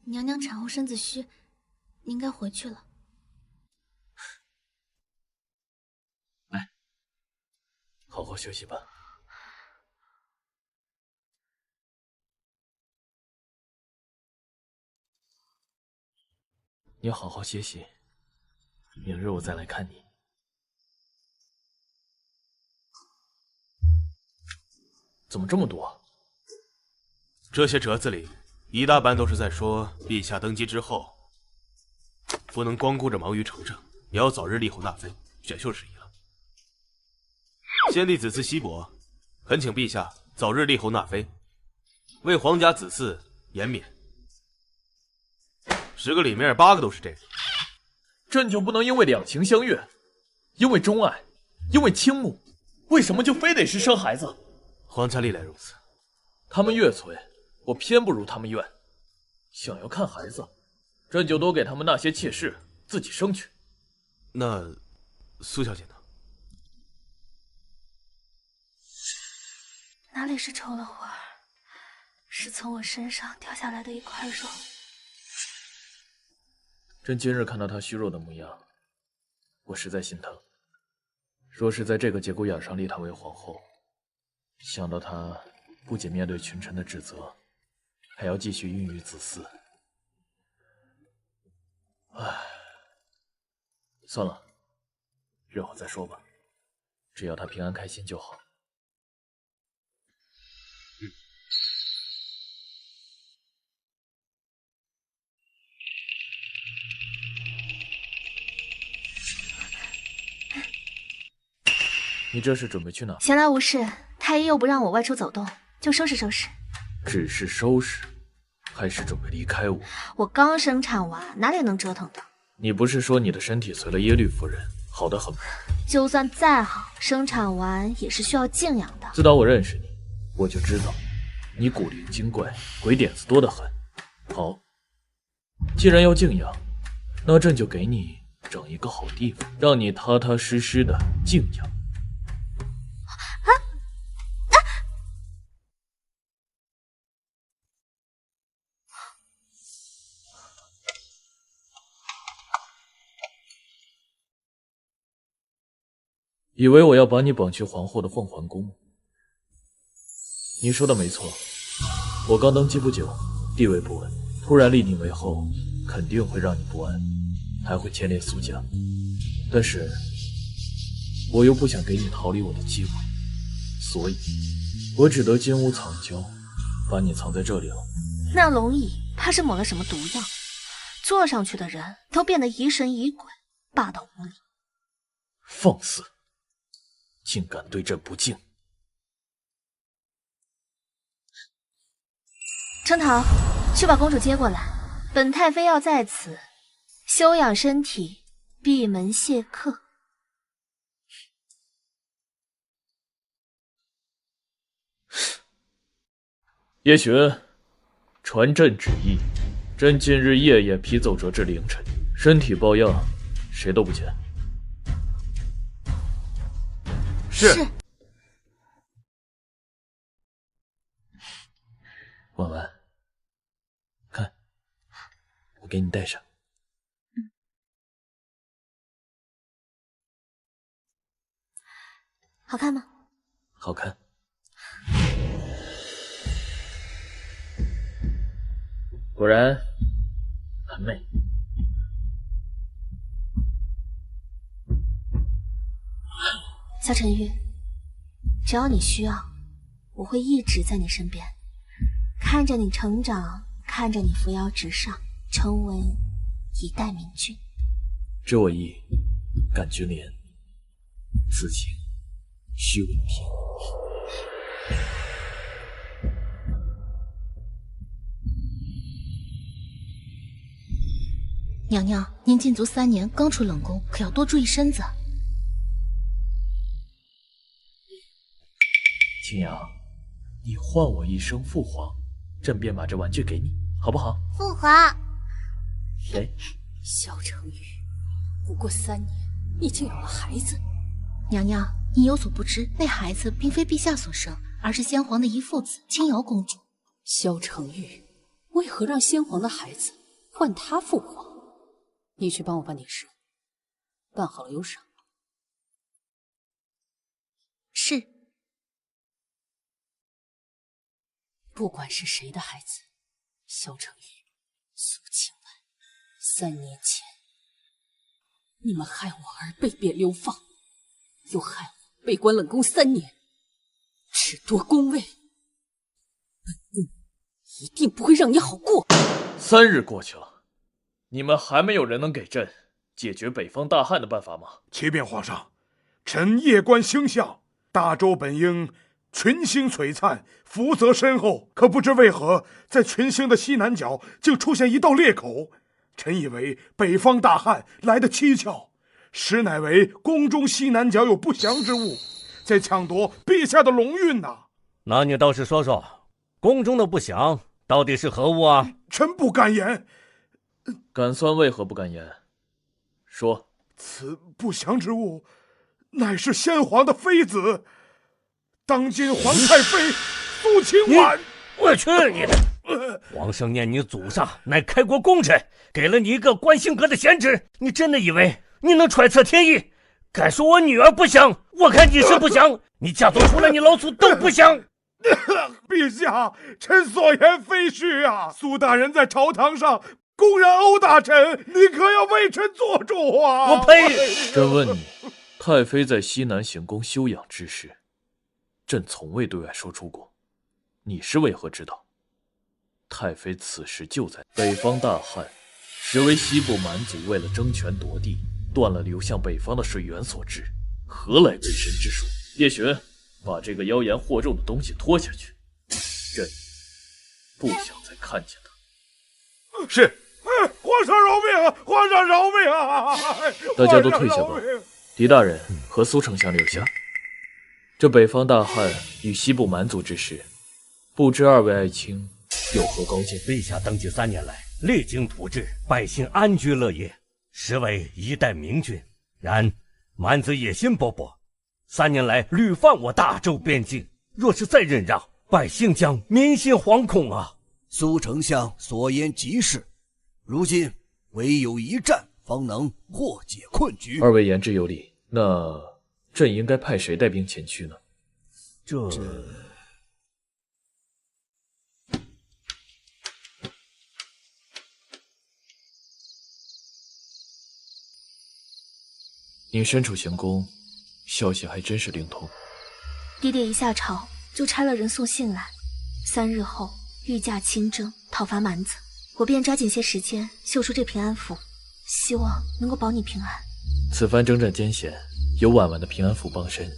娘娘产后身子虚，你应该回去了。来，好好休息吧。你好好歇息，明日我再来看你。怎么这么多？这些折子里一大半都是在说陛下登基之后，不能光顾着忙于朝政，也要早日立后纳妃，选秀事宜了。先帝子嗣西伯，恳请陛下早日立后纳妃，为皇家子嗣延冕。10个里面8个都是这个。朕就不能因为两情相悦，因为钟爱，因为倾慕，为什么就非得是生孩子？皇家历来如此。他们越催，我偏不如他们愿。想要看孩子，朕就多给他们那些妾室，自己生去。那苏小姐呢？哪里是抽了魂，是从我身上掉下来的一块肉。朕今日看到她虚弱的模样，我实在心疼。若是在这个节骨眼上立她为皇后，想到她不仅面对群臣的指责，还要继续孕育子嗣，唉，算了，日后再说吧。只要她平安开心就好。你这是准备去哪？闲来无事，太医又不让我外出走动，就收拾收拾。只是收拾，还是准备离开我？我刚生产完，哪里能折腾的？你不是说你的身体随了耶律夫人，好得很吗？就算再好，生产完也是需要静养的。自打我认识你，我就知道你古灵精怪，鬼点子多得很。好，既然要静养，那朕就给你整一个好地方，让你踏踏实实的静养。以为我要把你绑去皇后的凤凰宫？你说的没错，我刚登基不久，地位不稳，突然立你为后，肯定会让你不安，还会牵连苏家。但是，我又不想给你逃离我的机会，所以，我只得金屋藏娇，把你藏在这里了。那龙椅怕是抹了什么毒药，坐上去的人都变得疑神疑鬼，霸道无理。放肆！竟敢对朕不敬！程桃，去把公主接过来，本太妃要在此休养身体，闭门谢客。叶璇，传朕旨意，朕今日夜夜批奏折至凌晨，身体抱恙，谁都不见。是。婉婉，看，我给你戴上。好看吗？好看。果然很美。萧晨玉，只要你需要，我会一直在你身边，看着你成长，看着你扶摇直上，成为一代明君。知我意，感君怜，此情须为天。娘娘，您禁足3年，刚出冷宫，可要多注意身子。青阳，你唤我一声父皇，朕便把这玩具给你，好不好？父皇。给。萧成宇，不过3年，你竟有了孩子。娘娘，您有所不知，那孩子并非陛下所生，而是先皇的遗父子清瑶公主。萧成宇，为何让先皇的孩子唤他父皇？你去帮我办点事，办好了有赏。是。不管是谁的孩子，萧成宇、苏清婉，3年前你们害我儿被贬流放，又害我被关冷宫3年，褫夺宫位，本宫一定不会让你好过。3日过去了，你们还没有人能给朕解决北方大旱的办法吗？启禀皇上，臣夜观星象，大周本应群星璀璨，福泽深厚，可不知为何在群星的西南角竟出现一道裂口。臣以为北方大旱来得蹊跷，实乃为宫中西南角有不祥之物，在抢夺陛下的龙运呐。那你倒是说说，宫中的不祥到底是何物啊？臣不敢言。敢算为何不敢言？说。此不祥之物，乃是先皇的妃子，当今皇太妃苏清婉。我去你的！皇上念你祖上乃开国功臣，给了你一个关心阁的闲职，你真的以为你能揣测天意？敢说我女儿不祥，我看你是不祥，你家族除了你老祖都不祥。陛下，臣所言非虚啊！苏大人在朝堂上公然殴打臣，你可要为臣做主啊！我呸！朕问你，太妃在西南行宫休养之事，朕从未对外说出过，你是为何知道？太妃此时就在北方大旱，实为西部蛮族为了争权夺地，断了流向北方的水源所致，何来为神之术？叶璇，把这个妖言惑众的东西拖下去，朕不想再看见他。是。皇上饶命啊！皇上饶命啊！大家都退下吧，狄大人和苏丞相留下。这北方大旱与西部蛮族之事，不知2位爱卿有何高见？陛下登基3年来，励精图治，百姓安居乐业，实为一代明君。然蛮子野心勃勃，3年来屡犯我大周边境，若是再忍让，百姓将民心惶恐啊！苏丞相所言极是。如今唯有一战，方能破解困局。2位言之有理，那朕应该派谁带兵前去呢？这您身处行宫，消息还真是灵通。爹爹一下朝就差了人送信来，3日后御驾亲征，讨伐蛮子。我便抓紧些时间绣出这平安符，希望能够保你平安。此番征战艰险，有婉婉的平安符傍身，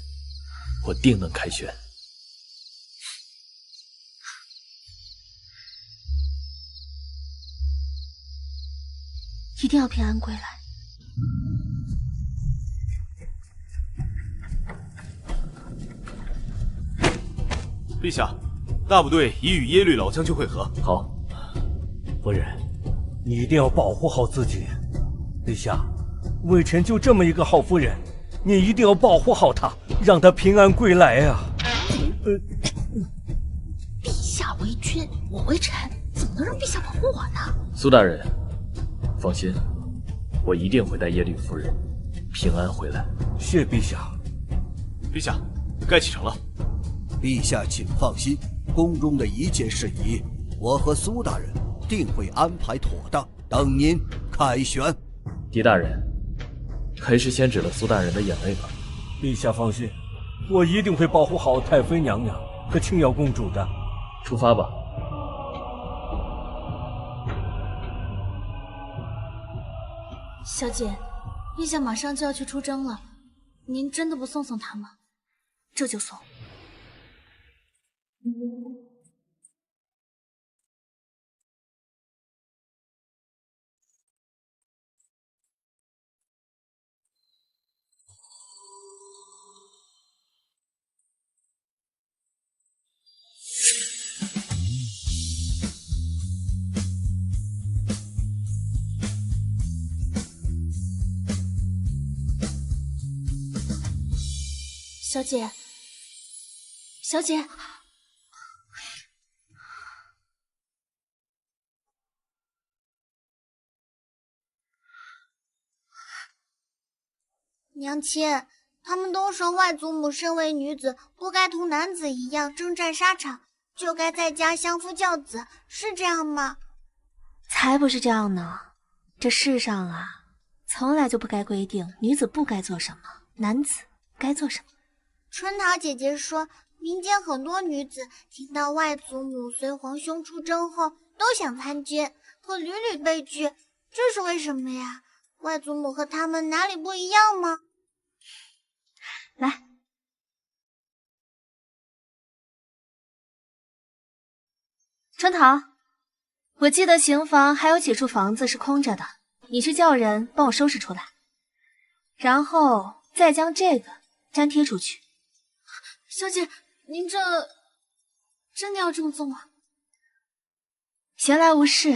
我定能凯旋。一定要平安归来。陛下，大部队已与耶律老将军会合。好，夫人，你一定要保护好自己。陛下，微臣就这么一个好夫人，你一定要保护好她，让她平安归来啊！陛下为君，我为臣，怎么能让陛下保护我呢？苏大人，放心，我一定会带耶律夫人平安回来。谢陛下。陛下，该启程了。陛下请放心，宫中的一切事宜，我和苏大人定会安排妥当，等您凯旋。狄大人，还是先止了苏大人的眼泪吧。陛下放心，我一定会保护好太妃娘娘和青瑶公主的。出发吧。小姐，陛下马上就要去出征了，您真的不送送他吗？这就送。小姐，小姐，娘亲，他们都说外祖母身为女子，不该同男子一样征战沙场，就该在家相夫教子，是这样吗？才不是这样呢！这世上啊，从来就不该规定女子不该做什么，男子该做什么。春桃姐姐说，民间很多女子听到外祖母随皇兄出征后，都想参军，可屡屡被拒，这是为什么呀？外祖母和他们哪里不一样吗？来，春桃，我记得刑房还有几处房子是空着的，你去叫人帮我收拾出来，然后再将这个粘贴出去。小姐，您这真的要这么做吗？闲来无事，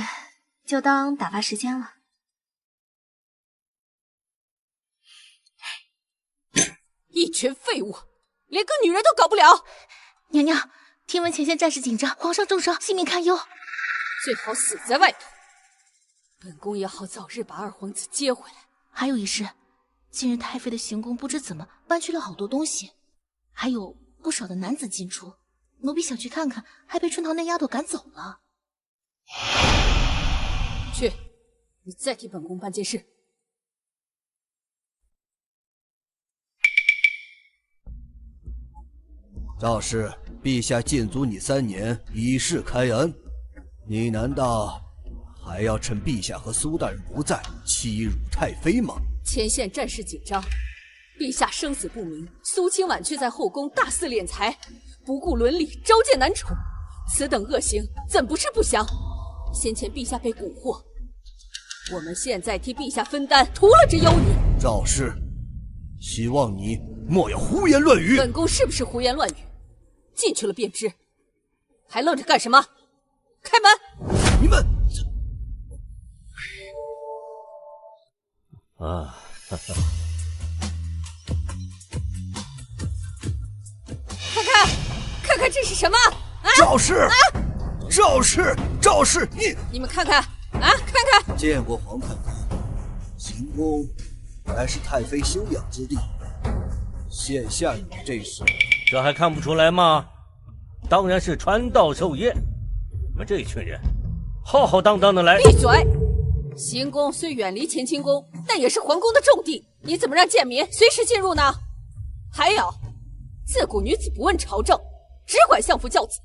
就当打发时间了。一群废物，连个女人都搞不了。娘娘，听闻前线战事紧张，皇上重伤，性命堪忧，最好死在外头。本宫也好早日把二皇子接回来。还有一事，近日太妃的行宫不知怎么搬去了好多东西，还有不少的男子进出，奴婢想去看看，还被春桃那丫头赶走了。去，你再替本宫办件事。赵氏，陛下禁足你3年，以示开恩。你难道还要趁陛下和苏大人不在，欺辱太妃吗？前线战事紧张，陛下生死不明，苏清婉却在后宫大肆敛财，不顾伦理，招见男宠，此等恶行怎不是不祥？先前陛下被蛊惑，我们现在替陛下分担，屠了这妖女。赵氏，希望你莫要胡言乱语。本宫是不是胡言乱语？进去了便知，还愣着干什么？开门！你们啊，哈哈。看看这是什么？啊！赵氏，啊！赵氏，你们看看啊，看看！见过皇太后，行宫乃是太妃休养之地，现下你这事，这还看不出来吗？当然是传道授业。你们这群人，浩浩荡荡的来。闭嘴！行宫虽远离乾清宫，但也是皇宫的重地，你怎么让贱民随时进入呢？还有，自古女子不问朝政，只管相夫教子。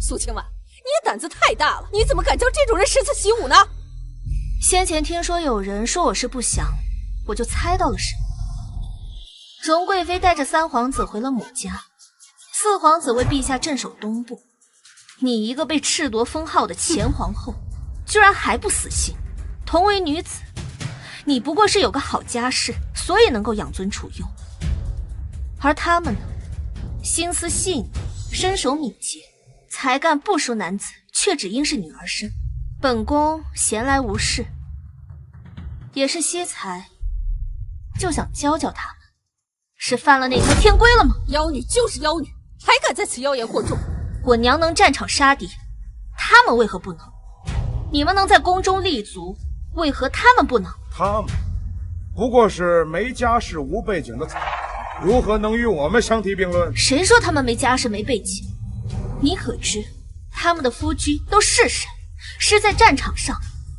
苏清婉，也胆子太大了！你怎么敢将这种人诗词习武呢？先前听说有人说我是不祥，我就猜到了什么。荣贵妃带着三皇子回了母家，四皇子为陛下镇守东部。你一个被褫夺封号的前皇后，居然还不死心。同为女子，你不过是有个好家世，所以能够养尊处优。而他们呢，心思细腻，身手敏捷，才干不输男子，却只因是女儿身。本宫闲来无事，也是惜才，就想教教他们，是犯了哪条天规了吗？妖女就是妖女，还敢在此妖言惑众！我娘能战场杀敌，他们为何不能？你们能在宫中立足，为何他们不能？他们不过是没家世无背景的草，如何能与我们相提并论？谁说他们没家世没背景？你可知他们的夫君都是神，是在战场上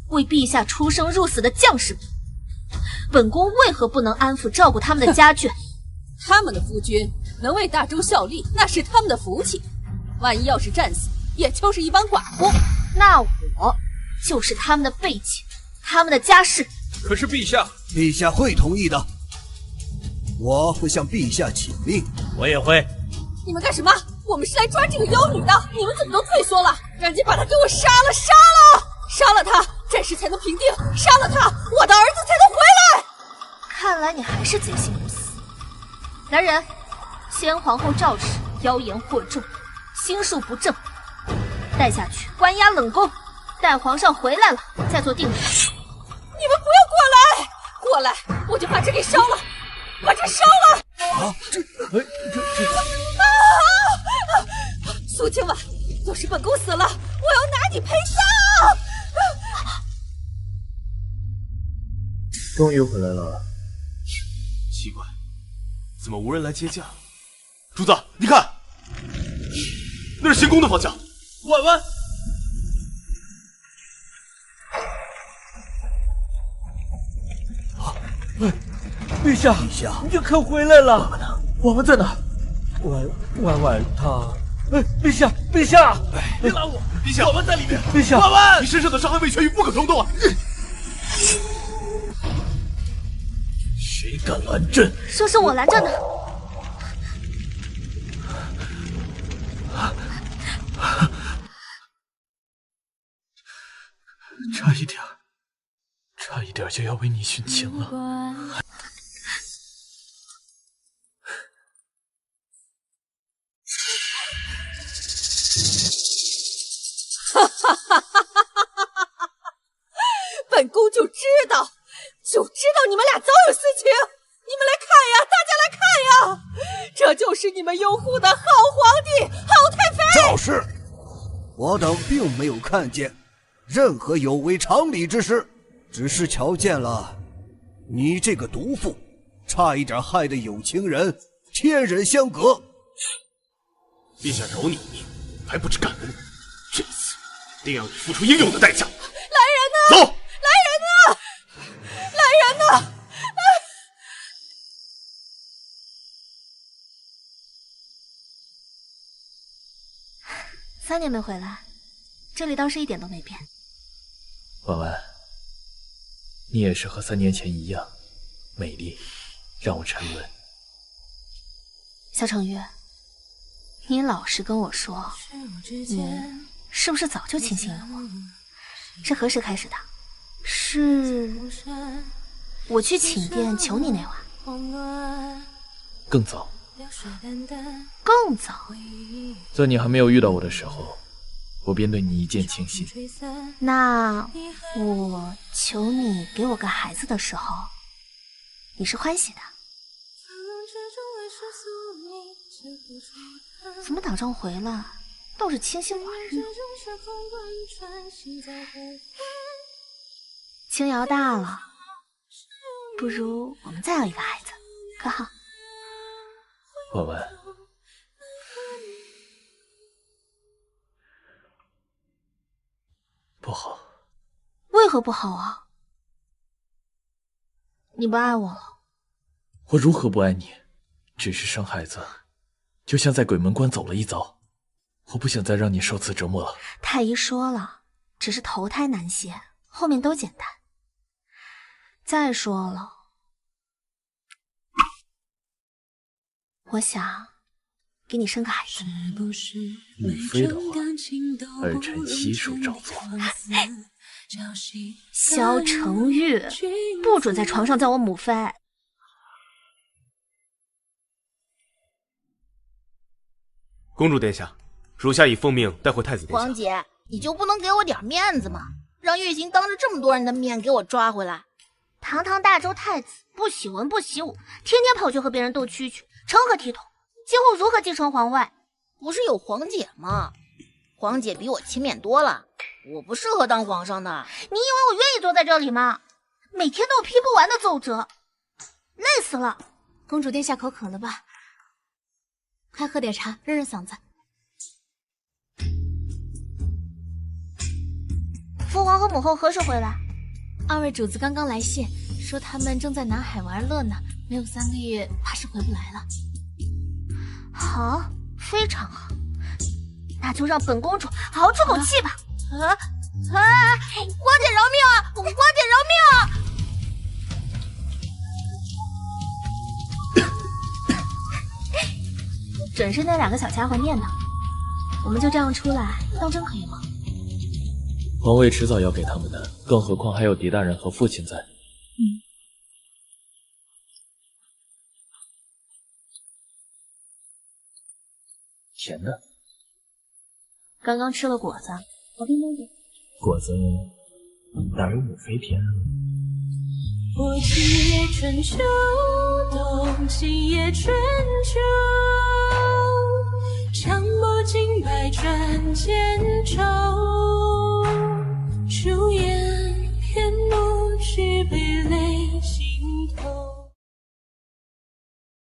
为陛下出生入死的将士们。本宫为何不能安抚照顾他们的家眷？他们的夫君能为大周效力，那是他们的福气。万一要是战死，也就是一帮寡妇。那我就是他们的背景，他们的家世。可是陛下，陛下会同意的。我会向陛下请命。我也会。你们干什么？我们是来抓这个妖女的，你们怎么都退缩了？赶紧把她给我杀了！杀了！杀了她，战事才能平定；杀了她，我的儿子才能回来。看来你还是贼心不死。来人，先皇后赵氏妖言惑众，心术不正，带下去关押冷宫，待皇上回来了再做定夺。你们不要过来！过来，我就把这给烧了，把这烧了！啊，这苏清婉，要是本宫死了，我要拿你赔丧！终于回来了。奇怪，怎么无人来接驾？主子，你看，那是行宫的方向。婉婉，陛下，陛下，你可回来了。婉婉呢？婉婉在哪？婉婉她，陛下，陛下，别拦我！陛下，婉婉在里面。陛下，婉婉，你身上的伤还未痊愈，不可冲动啊！谁敢拦朕？说是我拦着呢。差一点就要为你殉情了。本宫就知道你们俩早有私情。你们来看呀，大家来看呀，这就是你们拥护的好皇帝、好太妃。赵氏，我等并没有看见任何有违常理之事，只是瞧见了你这个毒妇，差一点害得有情人天人相隔。陛下饶你一命，还不知感恩。这次定让你付出应有的代价。来人呐！走！来人呐！来人呐！3年没回来，这里倒是一点都没变。婉婉，你也是和3年前一样，美丽，让我沉沦。小程玉，你老实跟我说，你是不是早就倾心于我？是何时开始的？是我去寝殿求你那晚？更早。更早？在你还没有遇到我的时候，我便对你一见倾心。那我求你给我个孩子的时候，你是欢喜的？怎么打仗回来倒是清心寡欲呢？青瑶大了，不如我们再要一个孩子，可好？婉婉，不好。为何不好啊？你不爱我了？我如何不爱你？只是生孩子，就像在鬼门关走了一遭。我不想再让你受此折磨了。太医说了，只是头胎难些，后面都简单。再说了，我想给你生个孩子。母妃的话，儿臣悉数照做。萧承玉，不准在床上叫我母妃。公主殿下，属下已奉命带回太子殿下。皇姐，你就不能给我点面子吗？让月行当着这么多人的面给我抓回来。堂堂大周太子，不喜文不喜武，天天跑去和别人斗蛐蛐，成何体统？今后如何继承皇位？不是有皇姐吗？皇姐比我勤勉多了，我不适合当皇上的。你以为我愿意坐在这里吗？每天都有批不完的奏折，累死了。公主殿下口渴了吧？快喝点茶，润润嗓子。父皇和母后何时回来？二位主子刚刚来信，说他们正在南海玩乐呢，没有3个月，怕是回不来了。好，非常好，那就让本公主熬出口气吧。皇姐饶命啊！皇姐饶命啊！准是那2个小家伙念叨，我们就这样出来当真可以吗？皇位迟早要给他们的，更何况还有狄大人和父亲在。甜的。刚刚吃了果子，我给你弄点。果子哪有母妃甜？我今夜春秋冬，今夜春秋，长波惊百转千愁，出言偏不去，悲泪心头。